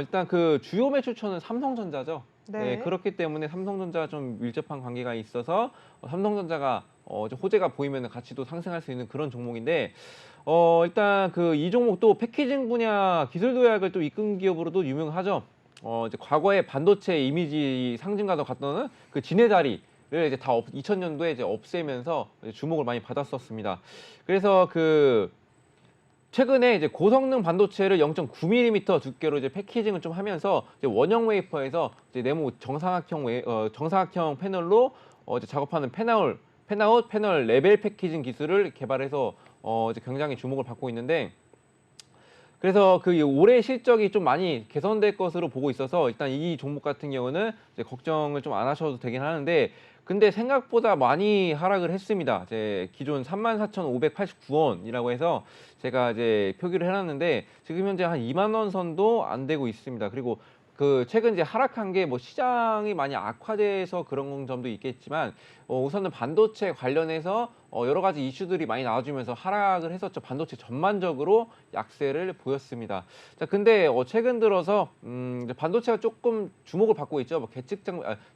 일단 그 주요 매출처는 삼성전자죠. 네, 그렇기 때문에 삼성전자가 좀 밀접한 관계가 있어서 삼성전자가 좀 호재가 보이면 같이 또 상승할 수 있는 그런 종목인데, 일단 그 이 종목도 패키징 분야 기술 도약을 또 이끈 기업으로도 유명하죠. 이제 과거에 반도체 이미지 상징과도 같던 그 진해 자리를 이제 다 2000년도에 이제 없애면서 이제 주목을 많이 받았었습니다. 그래서 그 최근에 이제 고성능 반도체를 0.9mm 두께로 이제 패키징을 좀 하면서 이제 원형 웨이퍼에서 이제 네모 정사각형 패널로 이제 작업하는 펜아웃 패널 레벨 패키징 기술을 개발해서 이제 굉장히 주목을 받고 있는데, 그래서 그 올해 실적이 좀 많이 개선될 것으로 보고 있어서 일단 이 종목 같은 경우는 이제 걱정을 좀 안 하셔도 되긴 하는데, 근데 생각보다 많이 하락을 했습니다. 이제 기존 34,589원이라고 해서 제가 이제 표기를 해놨는데 지금 현재 한 2만 원 선도 안 되고 있습니다. 그리고 그 최근 이제 하락한 게 뭐 시장이 많이 악화돼서 그런 점도 있겠지만 우선은 반도체 관련해서 여러 가지 이슈들이 많이 나와주면서 하락을 했었죠. 반도체 전반적으로 약세를 보였습니다. 자, 근데 최근 들어서 이제 반도체가 조금 주목을 받고 있죠. 뭐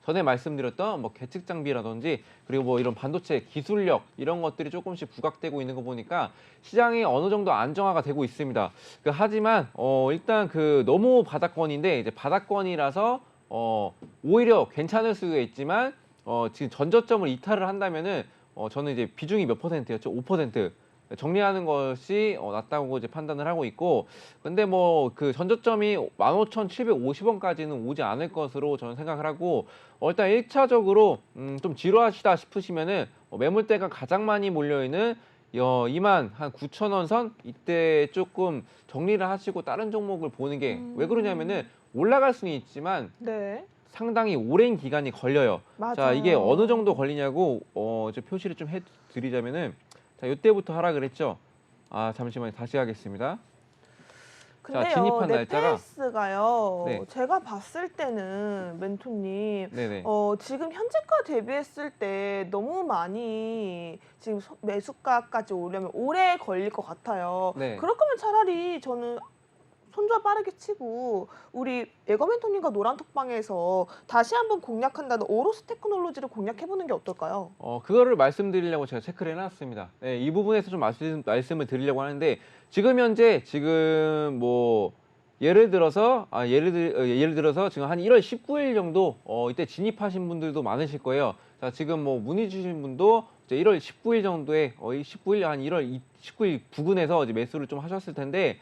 전에 말씀드렸던 뭐 계측 장비라든지 그리고 뭐 이런 반도체 기술력 이런 것들이 조금씩 부각되고 있는 거 보니까 시장이 어느 정도 안정화가 되고 있습니다. 하지만 일단 그 너무 바닥권인데 이제 바닥권이라서 오히려 괜찮을 수가 있지만 지금 전저점을 이탈을 한다면은 저는 이제 비중이 몇 %였죠? 5%. 정리하는 것이 낫다고 이제 판단을 하고 있고, 근데 뭐 그 전저점이 15,750원까지는 오지 않을 것으로 저는 생각을 하고, 일단 1차적으로 좀 지루하시다 싶으시면은 매물대가 가장 많이 몰려 있는 29,000원 선 이때 조금 정리를 하시고 다른 종목을 보는 게 왜 그러냐면은 올라갈 수는 있지만 네. 상당히 오랜 기간이 걸려요. 맞아요. 자, 이게 어느 정도 걸리냐고 이제 표시를 좀 해드리자면은, 자, 이때부터 하락을 했죠. 잠시만요, 다시 하겠습니다. 근데요, 진입한 날짜가 넷패스가요. 네. 제가 봤을 때는 멘토님, 네네. 지금 현재가 대비했을 때 너무 많이 지금 매수가까지 오려면 오래 걸릴 것 같아요. 네. 그럴 거면 차라리 저는 손절 빠르게 치고 우리 에거 멘토님과 노란톡방에서 다시 한번 공략한다는 오로스 테크놀로지를 공략해보는 게 어떨까요? 그거를 말씀드리려고 제가 체크를 해놨습니다. 네, 이 부분에서 좀 말씀을 드리려고 하는데, 지금 현재 지금 뭐 예를 들어서 지금 한 1월 19일 정도 이때 진입하신 분들도 많으실 거예요. 자, 지금 뭐 문의 주신 분도 이제 1월 19일 정도에 19일 한 1월 19일 부근에서 이제 매수를 좀 하셨을 텐데,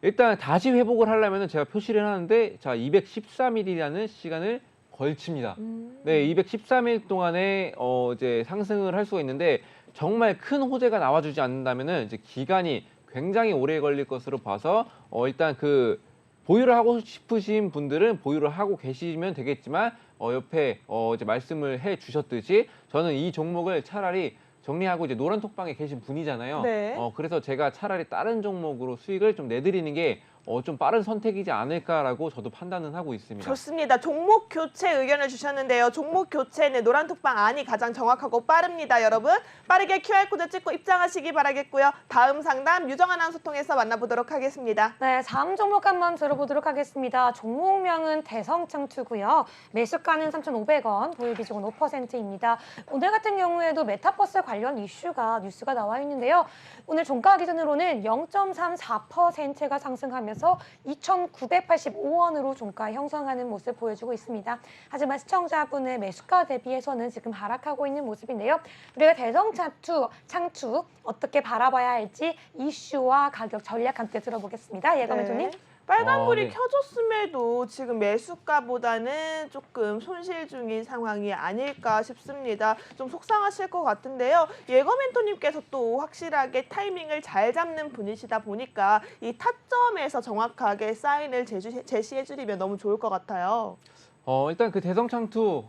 일단 다시 회복을 하려면 제가 표시를 해놨는데, 자, 213일이라는 시간을 걸칩니다. 네, 213일 동안에 이제 상승을 할 수가 있는데, 정말 큰 호재가 나와주지 않는다면은 이제 기간이 굉장히 오래 걸릴 것으로 봐서 일단 그 보유를 하고 싶으신 분들은 보유를 하고 계시면 되겠지만, 옆에 이제 말씀을 해 주셨듯이 저는 이 종목을 차라리 정리하고 이제 노란톡방에 계신 분이잖아요. 네. 그래서 제가 차라리 다른 종목으로 수익을 좀 내드리는 게 좀 빠른 선택이지 않을까라고 저도 판단은 하고 있습니다. 좋습니다. 종목 교체 의견을 주셨는데요. 종목 교체는 노란톡방 안이 가장 정확하고 빠릅니다, 여러분. 빠르게 QR코드 찍고 입장하시기 바라겠고요. 다음 상담 유정한 아나운서 통해서 만나보도록 하겠습니다. 네, 다음 종목 한번 들어보도록 하겠습니다. 종목명은 대성창투고요. 매수가는 3,500원, 보유 비중은 5%입니다. 오늘 같은 경우에도 메타버스 관련 뉴스가 나와 있는데요. 오늘 종가 기준으로는 0.34%가 상승하면서 2,985원으로 종가 형성하는 모습 보여주고 있습니다. 하지만 시청자분의 매수가 대비해서는 지금 하락하고 있는 모습인데요. 우리가 대성창투 어떻게 바라봐야 할지 이슈와 가격 전략 함께 들어보겠습니다. 예거 멘토님. 빨간불이 네. 켜졌음에도 아무래도 지금 매수가보다는 조금 손실 중인 상황이 아닐까 싶습니다. 좀 속상하실 것 같은데요. 예거 멘토님께서 또 확실하게 타이밍을 잘 잡는 분이시다 보니까 이 타점에서 정확하게 사인을 제시해주리면 너무 좋을 것 같아요. 일단 그 대성창투,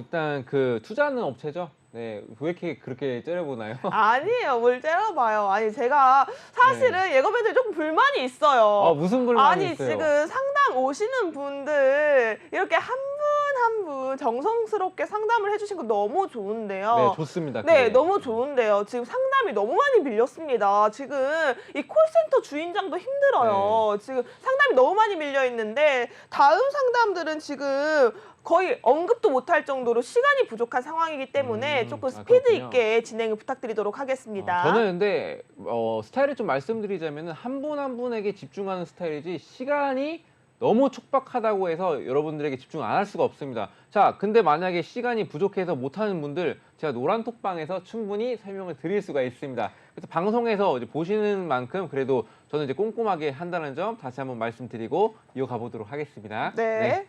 일단 그 투자하는 업체죠. 네, 왜 이렇게 그렇게 째려보나요? 아니에요. 뭘 째려봐요. 아니 제가 사실은 예거 멘토에 조금 불만이 있어요. 무슨 불만이 아니 있어요? 지금 상담 오시는 분들 이렇게 한 분 한 분 정성스럽게 상담을 해주신 거 너무 좋은데요. 네, 좋습니다. 네, 그게. 너무 좋은데요. 지금 상담이 너무 많이 밀렸습니다. 지금 이 콜센터 주인장도 힘들어요. 지금 상담이 너무 많이 밀려 있는데 다음 상담들은 지금 거의 언급도 못할 정도로 시간이 부족한 상황이기 때문에 조금 스피드 그렇군요. 있게 진행을 부탁드리도록 하겠습니다. 저는 근데 스타일을 좀 말씀드리자면 한 분 한 분에게 집중하는 스타일이지 시간이 너무 촉박하다고 해서 여러분들에게 집중 안 할 수가 없습니다. 자, 근데 만약에 시간이 부족해서 못하는 분들 제가 노란톡방에서 충분히 설명을 드릴 수가 있습니다. 그래서 방송에서 이제 보시는 만큼 그래도 저는 이제 꼼꼼하게 한다는 점 다시 한번 말씀드리고 이어가 보도록 하겠습니다. 네.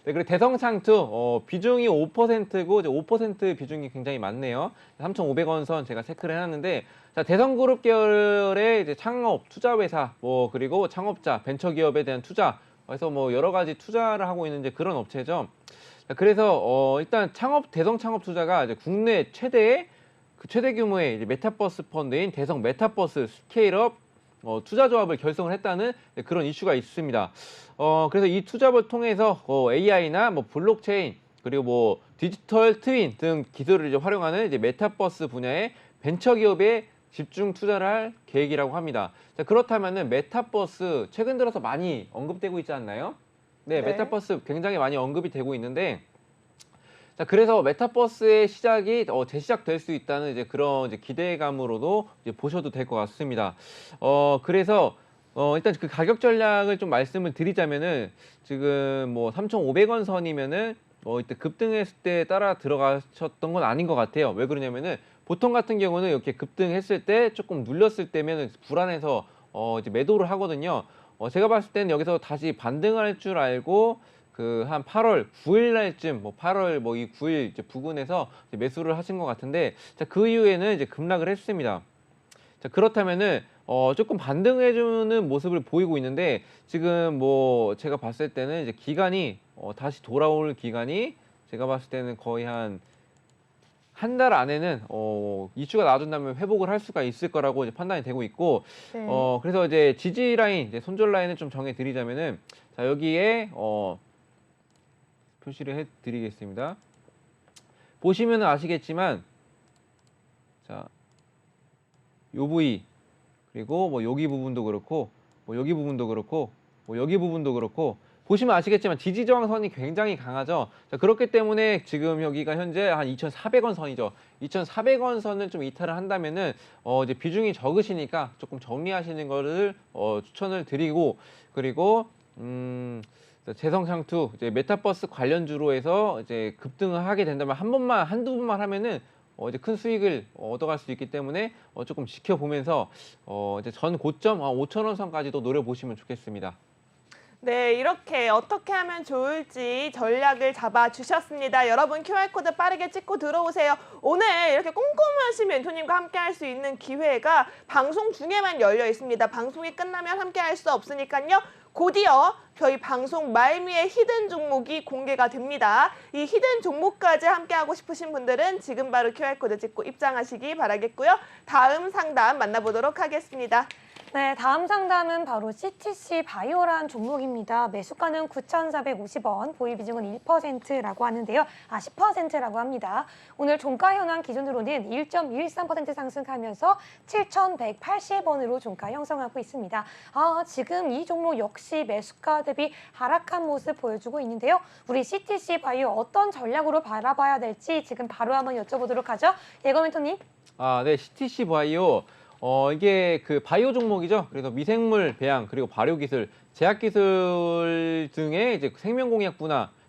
네, 그리고 대성창투 비중이 5%고 이제 5% 비중이 굉장히 많네요. 3,500원 선 제가 체크를 해놨는데, 자, 대성그룹 계열의 이제 창업 투자회사, 그리고 창업자, 벤처기업에 대한 투자, 그래서 여러 가지 투자를 하고 있는 이제 그런 업체죠. 자, 그래서 일단 대성 창업 투자가 이제 국내 최대 규모의 이제 메타버스 펀드인 대성 메타버스 스케일업 투자 조합을 결성을 했다는 그런 이슈가 있습니다. 그래서 이 투자를 통해서 AI나 블록체인 그리고 디지털 트윈 등 기술을 이제 활용하는 이제 메타버스 분야의 벤처 기업에 집중 투자를 할 계획이라고 합니다. 자, 그렇다면은 메타버스 최근 들어서 많이 언급되고 있지 않나요? 네, 네. 메타버스 굉장히 많이 언급이 되고 있는데, 자, 그래서 메타버스의 시작이 재시작될 수 있다는 이제 그런 이제 기대감으로도 이제 보셔도 될 것 같습니다. 그래서 일단 그 가격 전략을 좀 말씀을 드리자면은 지금 3,500원 선이면은 이때 급등했을 때 따라 들어가셨던 건 아닌 것 같아요. 왜 그러냐면은 보통 같은 경우는 이렇게 급등했을 때 조금 눌렸을 때면은 불안해서 이제 매도를 하거든요. 제가 봤을 때는 여기서 다시 반등할 줄 알고 그 한 8월 9일 날쯤 8월 이 9일 이제 부근에서 이제 매수를 하신 것 같은데, 자, 그 이후에는 이제 급락을 했습니다. 자, 그렇다면은 조금 반등해주는 모습을 보이고 있는데, 지금 제가 봤을 때는 이제 기간이 다시 돌아올 기간이 제가 봤을 때는 거의 한 달 안에는 이슈가 나와준다면 회복을 할 수가 있을 거라고 이제 판단이 되고 있고, 네. 그래서 이제 지지 라인, 이제 손절 라인을 좀 정해 드리자면은, 자, 여기에 표시를 해 드리겠습니다. 보시면은 아시겠지만, 자, 요 부위, 그리고 여기 부분도 그렇고, 여기 부분도 그렇고, 여기 부분도 그렇고, 보시면 아시겠지만 지지 저항선이 굉장히 강하죠. 자, 그렇기 때문에 지금 여기가 현재 한 2,400원 선이죠. 2,400원 선을 좀 이탈을 한다면은 이제 비중이 적으시니까 조금 정리하시는 거를 추천을 드리고, 그리고 재성창투 이제 메타버스 관련주로 해서 이제 급등을 하게 된다면 한두 번만 하면은 이제 큰 수익을 얻어갈 수 있기 때문에 조금 지켜보면서 이제 전 고점 5,000원 선까지도 노려보시면 좋겠습니다. 네, 이렇게 어떻게 하면 좋을지 전략을 잡아주셨습니다. 여러분 QR코드 빠르게 찍고 들어오세요. 오늘 이렇게 꼼꼼하신 멘토님과 함께 할 수 있는 기회가 방송 중에만 열려 있습니다. 방송이 끝나면 함께 할 수 없으니까요. 곧이어 저희 방송 말미에 히든 종목이 공개가 됩니다. 이 히든 종목까지 함께하고 싶으신 분들은 지금 바로 QR코드 찍고 입장하시기 바라겠고요. 다음 상담 만나보도록 하겠습니다. 네, 다음 상담은 바로 CTC 바이오라는 종목입니다. 매수가는 9,450원, 보유 비중은 1%라고 하는데요. 10%라고 합니다. 오늘 종가 현황 기준으로는 1.13% 상승하면서 7,180원으로 종가 형성하고 있습니다. 지금 이 종목 역시 매수가 대비 하락한 모습 보여주고 있는데요. 우리 CTC 바이오 어떤 전략으로 바라봐야 될지 지금 바로 한번 여쭤보도록 하죠. 예거 멘토님. 네, CTC 바이오. 이게 그 바이오 종목이죠. 그래서 미생물 배양 그리고 발효 기술, 제약 기술 등의 이제 생명공약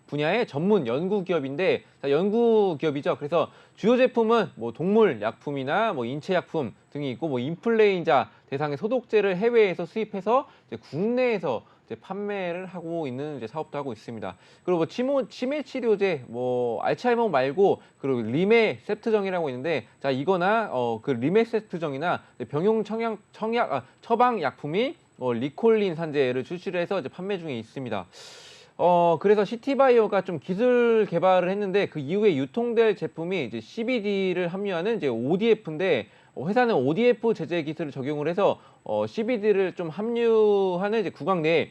분야의 전문 연구 기업인데, 자, 연구 기업이죠. 그래서 주요 제품은 동물 약품이나 인체 약품 등이 있고, 인플루엔자 대상의 소독제를 해외에서 수입해서 이제 국내에서 이제 판매를 하고 있는 이제 사업도 하고 있습니다. 그리고 뭐 치매 치료제, 뭐 알츠하이머 말고 그리고 리메셉트정이라고 있는데, 자 이거나 그 리메셉트정이나 병용 처방 약품이 리콜린 산재를 출시를 해서 이제 판매 중에 있습니다. 그래서 시티바이오가 좀 기술 개발을 했는데 그 이후에 유통될 제품이 이제 CBD를 함유하는 이제 ODF인데, 회사는 ODF 제재 기술을 적용을 해서 CBD를 좀 함유하는 이제 구강 내에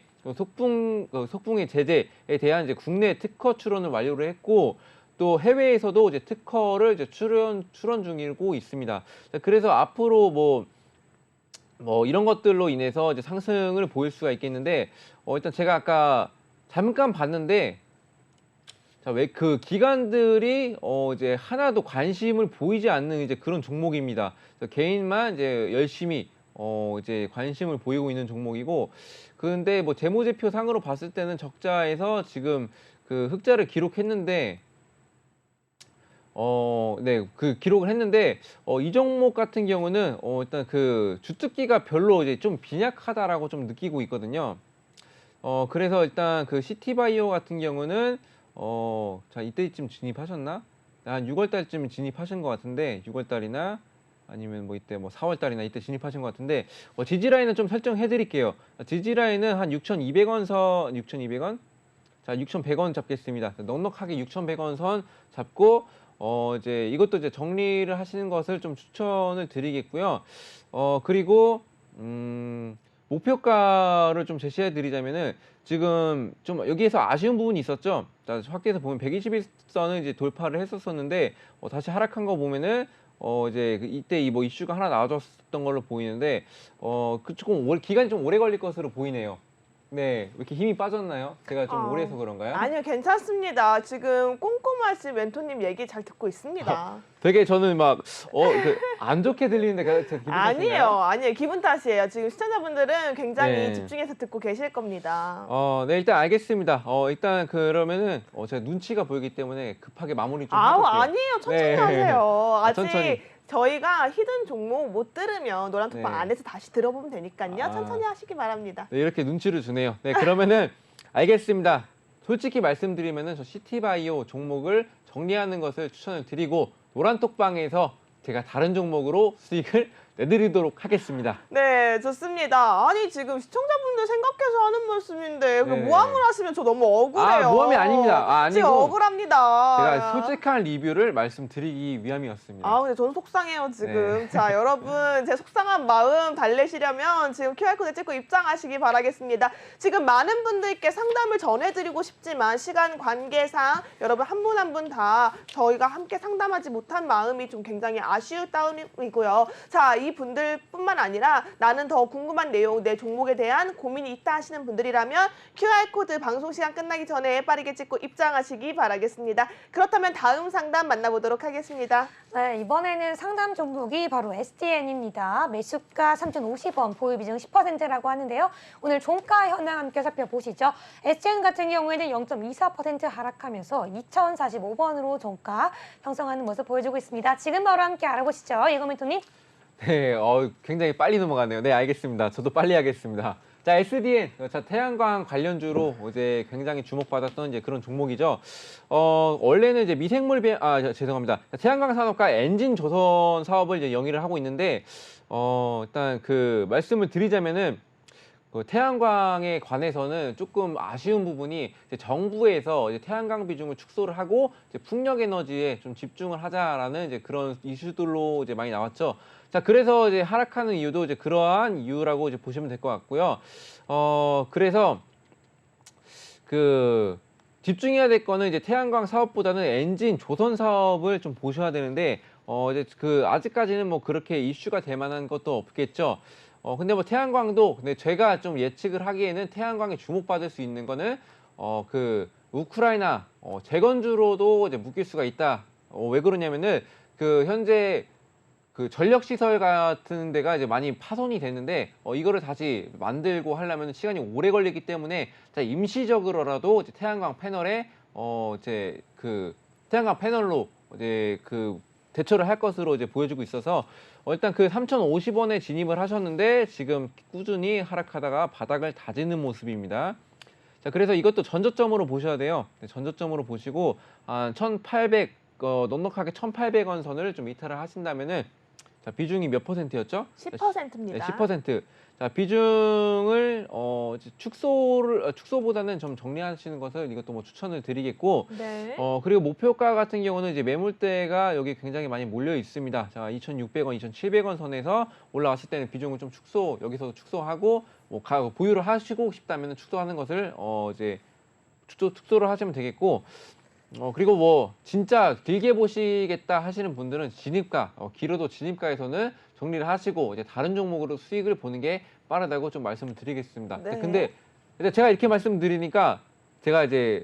속붕의 제재에 대한 이제 국내 특허 출원을 완료를 했고, 또 해외에서도 이제 특허를 이제 출원 중이고 있습니다. 그래서 앞으로 뭐 이런 것들로 인해서 이제 상승을 보일 수가 있겠는데, 일단 제가 아까 잠깐 봤는데, 자, 왜 그 기관들이 이제 하나도 관심을 보이지 않는 이제 그런 종목입니다. 그래서 개인만 이제 열심히 이제 관심을 보이고 있는 종목이고, 그런데 뭐 재무제표 상으로 봤을 때는 적자에서 지금 그 흑자를 기록했는데, 네, 그 기록을 했는데, 이 종목 같은 경우는 일단 그 주특기가 별로 이제 좀 빈약하다라고 좀 느끼고 있거든요. 그래서 일단 그 시티바이오 같은 경우는 자 이때쯤 진입하셨나? 한 6월 달쯤 진입하신 것 같은데, 6월 달이나 아니면 뭐 이때 뭐 4월 달이나 이때 진입하신 것 같은데, 지지 라인은 좀 설정해 드릴게요. 지지 라인은 한 6,200원 선, 6,200원? 자, 6,100원 잡겠습니다. 넉넉하게 6,100원 선 잡고 이제 이것도 이제 정리를 하시는 것을 좀 추천을 드리겠고요. 그리고 목표가를 좀 제시해 드리자면은, 지금 좀 여기에서 아쉬운 부분이 있었죠. 자, 확대해서 보면 121선을 이제 돌파를 했었었는데, 다시 하락한 거 보면은 이제 이때 뭐 이슈가 하나 나와줬던 걸로 보이는데, 그 조금 기간이 좀 오래 걸릴 것으로 보이네요. 네, 왜 이렇게 힘이 빠졌나요? 제가 좀 오래 해서 그런가요? 아니요, 괜찮습니다. 지금 꼼꼼하신 멘토님 얘기 잘 듣고 있습니다. 되게 저는 막 안 좋게 들리는데 제 기분 탓인가요? 아니에요. 기분 탓이에요. 지금 시청자분들은 굉장히 네. 집중해서 듣고 계실 겁니다. 네, 일단 알겠습니다. 일단 그러면은 제가 눈치가 보이기 때문에 급하게 마무리 좀 아우, 해볼게요. 아니에요. 천천히 네. 하세요. 아직 천천히. 저희가 히든 종목 못 들으면 노란톡방 네. 안에서 다시 들어보면 되니까요. 아. 천천히 하시기 바랍니다. 네, 이렇게 눈치를 주네요. 네, 그러면은 알겠습니다. 솔직히 말씀드리면은 저 시티바이오 종목을 정리하는 것을 추천을 드리고, 노란톡방에서 제가 다른 종목으로 수익을 내드리도록 하겠습니다. 네, 좋습니다. 아니, 지금 시청자분들 생각해서 하는 말씀인데 그 네. 모함을 하시면 저 너무 억울해요. 모함이 아닙니다. 지금 아니고 억울합니다. 제가 솔직한 리뷰를 말씀드리기 위함이었습니다. 근데 저는 속상해요, 지금. 네. 자, 여러분, 제 속상한 마음 달래시려면 지금 QR코드 찍고 입장하시기 바라겠습니다. 지금 많은 분들께 상담을 전해드리고 싶지만 시간 관계상 여러분 한 분 한 분 다 저희가 함께 상담하지 못한 마음이 좀 굉장히 아쉬울 따름이고요. 자, 이 분들뿐만 아니라 나는 더 궁금한 내용, 내 종목에 대한 고민이 있다 하시는 분들이라면 QR코드 방송 시간 끝나기 전에 빠르게 찍고 입장하시기 바라겠습니다. 그렇다면 다음 상담 만나보도록 하겠습니다. 네, 이번에는 상담 종목이 바로 SDN입니다. 매수가 3,050원, 보유 비중 10%라고 하는데요. 오늘 종가 현황 함께 살펴보시죠. SDN 같은 경우에는 0.24% 하락하면서 2,045원으로 종가 형성하는 모습 보여주고 있습니다. 지금 바로 함께 알아보시죠. 예고 멘토님. 네, 굉장히 빨리 넘어가네요. 네, 알겠습니다. 저도 빨리 하겠습니다. 자, SDN, 자, 태양광 관련주로 이제 굉장히 주목받았던 이제 그런 종목이죠. 원래는 이제 죄송합니다. 태양광 산업과 엔진 조선 사업을 이제 영위를 하고 있는데, 일단 그 말씀을 드리자면은, 그 태양광에 관해서는 조금 아쉬운 부분이, 이제 정부에서 이제 태양광 비중을 축소를 하고 이제 풍력 에너지에 좀 집중을 하자라는 이제 그런 이슈들로 이제 많이 나왔죠. 자, 그래서 이제 하락하는 이유도 이제 그러한 이유라고 이제 보시면 될 것 같고요. 그래서 그 집중해야 될 거는 이제 태양광 사업보다는 엔진 조선 사업을 좀 보셔야 되는데, 이제 그 아직까지는 뭐 그렇게 이슈가 될 만한 것도 없겠죠. 근데 뭐 태양광도, 근데 제가 좀 예측을 하기에는 태양광에 주목받을 수 있는 거는 그 우크라이나 재건주로도 이제 묶일 수가 있다. 왜 그러냐면은 그 현재 그 전력 시설 같은 데가 이제 많이 파손이 됐는데, 이거를 다시 만들고 하려면 시간이 오래 걸리기 때문에, 자, 임시적으로라도 이제 태양광 패널에 이제 그 태양광 패널로 이제 그 대처를 할 것으로 이제 보여주고 있어서, 일단 그 3,050원에 진입을 하셨는데 지금 꾸준히 하락하다가 바닥을 다지는 모습입니다. 자, 그래서 이것도 전저점으로 보셔야 돼요. 네, 전저점으로 보시고 한 1,800 넉넉하게 1,800원 선을 좀 이탈을 하신다면은 자, 비중이 몇 %였죠? 10%입니다. 네, 10%. 자, 비중을 축소보다는 좀 정리하시는 것을 이것도 뭐 추천을 드리겠고 네. 그리고 목표가 같은 경우는 이제 매물대가 여기 굉장히 많이 몰려 있습니다. 자, 2,600원, 2,700원 선에서 올라왔을 때는 비중을 좀 여기서 축소하고 뭐 보유를 하시고 싶다면 축소하는 것을 이제 축소를 하시면 되겠고 그리고 뭐 진짜 길게 보시겠다 하시는 분들은 진입가, 길어도 진입가에서는 정리를 하시고 이제 다른 종목으로 수익을 보는 게 빠르다고 좀 말씀을 드리겠습니다. 네. 근데 제가 이렇게 말씀드리니까 제가 이제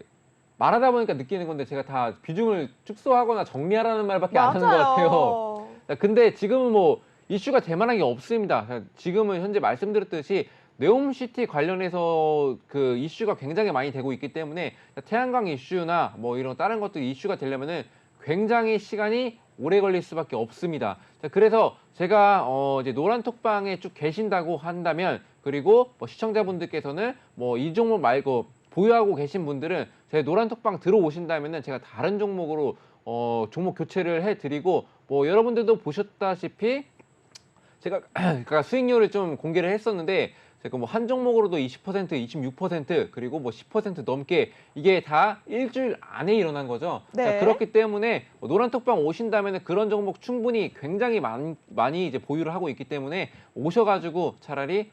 말하다 보니까 느끼는 건데 제가 다 비중을 축소하거나 정리하라는 말밖에 안 하는 것 같아요. 자, 근데 지금은 뭐 이슈가 될 만한 게 없습니다. 지금은 현재 말씀드렸듯이 네옴시티 관련해서 그 이슈가 굉장히 많이 되고 있기 때문에 태양광 이슈나 뭐 이런 다른 것들 이슈가 되려면은 굉장히 시간이 오래 걸릴 수밖에 없습니다. 자, 그래서 제가 이제 노란톡방에 쭉 계신다고 한다면 그리고 뭐 시청자분들께서는 뭐 이 종목 말고 보유하고 계신 분들은 제 노란톡방 들어오신다면은 제가 다른 종목으로 종목 교체를 해드리고 뭐 여러분들도 보셨다시피 제가 그러니까 수익률을 좀 공개를 했었는데 제가 뭐 한 종목으로도 20%, 26% 그리고 뭐 10% 넘게 이게 다 일주일 안에 일어난 거죠. 네. 자, 그렇기 때문에 노란톡방 오신다면 그런 종목 충분히 굉장히 많이 이제 보유를 하고 있기 때문에 오셔가지고 차라리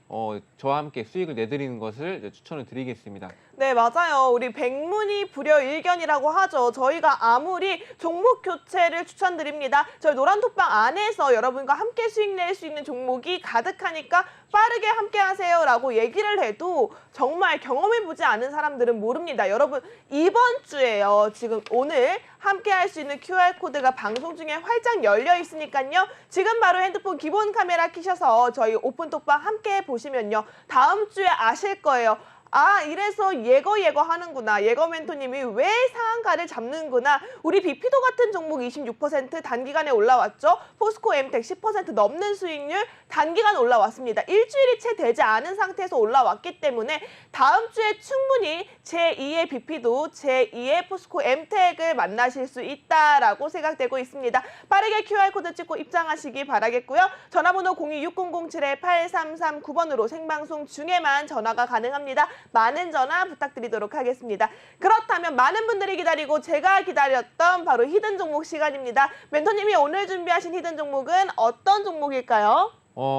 저와 함께 수익을 내드리는 것을 이제 추천을 드리겠습니다. 네, 맞아요. 우리 백문이 불여일견이라고 하죠. 저희가 아무리 종목 교체를 추천드립니다. 저희 노란톡방 안에서 여러분과 함께 수익 낼 수 있는 종목이 가득하니까 빠르게 함께 하세요라고 얘기를 해도 정말 경험해보지 않은 사람들은 모릅니다. 여러분, 이번 주에요. 지금 오늘 함께 할 수 있는 QR코드가 방송 중에 활짝 열려 있으니까요. 지금 바로 핸드폰 기본 카메라 켜셔서 저희 오픈톡방 함께 보시면요. 다음 주에 아실 거예요. 아, 이래서 예거 하는구나. 예거 멘토님이 왜 상한가를 잡는구나. 우리 비피도 같은 종목 26% 단기간에 올라왔죠. 포스코 엠텍 10% 넘는 수익률 단기간 올라왔습니다. 일주일이 채 되지 않은 상태에서 올라왔기 때문에 다음 주에 충분히 제2의 비피도, 제2의 포스코 엠텍을 만나실 수 있다라고 생각되고 있습니다. 빠르게 QR코드 찍고 입장하시기 바라겠고요. 전화번호 026007-8339번으로 생방송 중에만 전화가 가능합니다. 많은 전화 부탁드리도록 하겠습니다. 그렇다면 많은 분들이 기다리고 제가 기다렸던 바로 히든 종목 시간입니다. 멘토님이 오늘 준비하신 히든 종목은 어떤 종목일까요?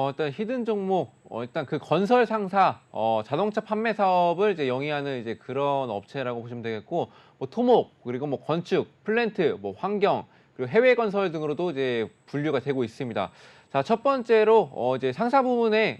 일단 히든 종목, 일단 그 건설 상사, 자동차 판매 사업을 이제 영위하는 이제 그런 업체라고 보시면 되겠고, 뭐 토목, 그리고 뭐 건축, 플랜트, 뭐 환경, 그리고 해외 건설 등으로도 이제 분류가 되고 있습니다. 자, 첫 번째로 이제 상사 부분은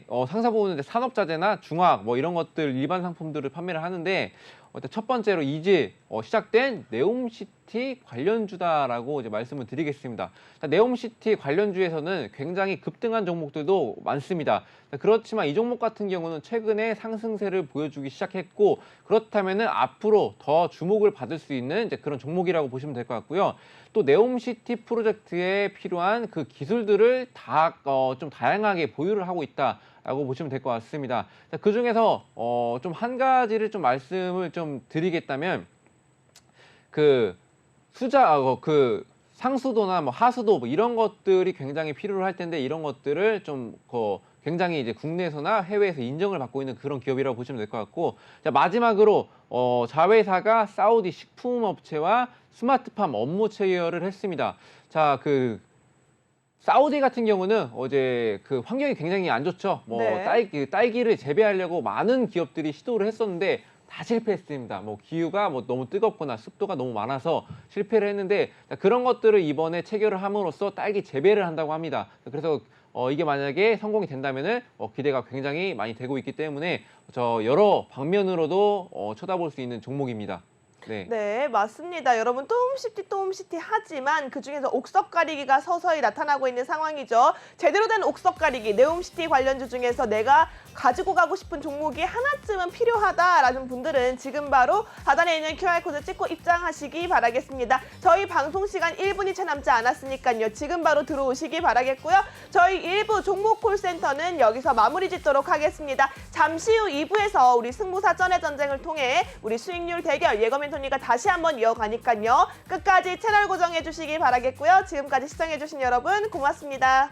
이제 산업자재나 중화학 뭐 이런 것들 일반 상품들을 판매를 하는데 일단 첫 번째로 이제 시작된 네옴시티 관련주다라고 이제 말씀을 드리겠습니다. 자, 네옴시티 관련주에서는 굉장히 급등한 종목들도 많습니다. 자, 그렇지만 이 종목 같은 경우는 최근에 상승세를 보여주기 시작했고 그렇다면은 앞으로 더 주목을 받을 수 있는 이제 그런 종목이라고 보시면 될 것 같고요. 또 네옴시티 프로젝트에 필요한 그 기술들을 다 좀 다양하게 보유를 하고 있다라고 보시면 될 것 같습니다. 그 중에서 좀 한 가지를 좀 말씀을 좀 드리겠다면 그 그 상수도나 뭐 하수도 뭐 이런 것들이 굉장히 필요로 할 텐데 이런 것들을 좀 굉장히 이제 국내에서나 해외에서 인정을 받고 있는 그런 기업이라고 보시면 될 것 같고 자, 마지막으로 자회사가 사우디 식품업체와 스마트팜 업무 체결을 했습니다. 자, 그 사우디 같은 경우는 어제 그 환경이 굉장히 안 좋죠. 뭐 네. 딸기를 재배하려고 많은 기업들이 시도를 했었는데 다 실패했습니다. 뭐 기후가 뭐 너무 뜨겁거나 습도가 너무 많아서 실패를 했는데 그런 것들을 이번에 체결을 함으로써 딸기 재배를 한다고 합니다. 그래서 이게 만약에 성공이 된다면은 기대가 굉장히 많이 되고 있기 때문에 여러 방면으로도 쳐다볼 수 있는 종목입니다. 네. 네, 맞습니다. 여러분 또 홈시티 하지만 그중에서 옥석 가리기가 서서히 나타나고 있는 상황이죠. 제대로 된 옥석 가리기, 네옴시티 관련주 중에서 내가 가지고 가고 싶은 종목이 하나쯤은 필요하다라는 분들은 지금 바로 하단에 있는 QR코드 찍고 입장하시기 바라겠습니다. 저희 방송 시간 1분이 채 남지 않았으니까요. 지금 바로 들어오시기 바라겠고요. 저희 1부 종목 콜센터는 여기서 마무리 짓도록 하겠습니다. 잠시 후 2부에서 우리 승부사 전의 전쟁을 통해 우리 수익률 대결 예거민 토니가 다시 한번 이어가니까요. 끝까지 채널 고정해 주시기 바라겠고요. 지금까지 시청해 주신 여러분 고맙습니다.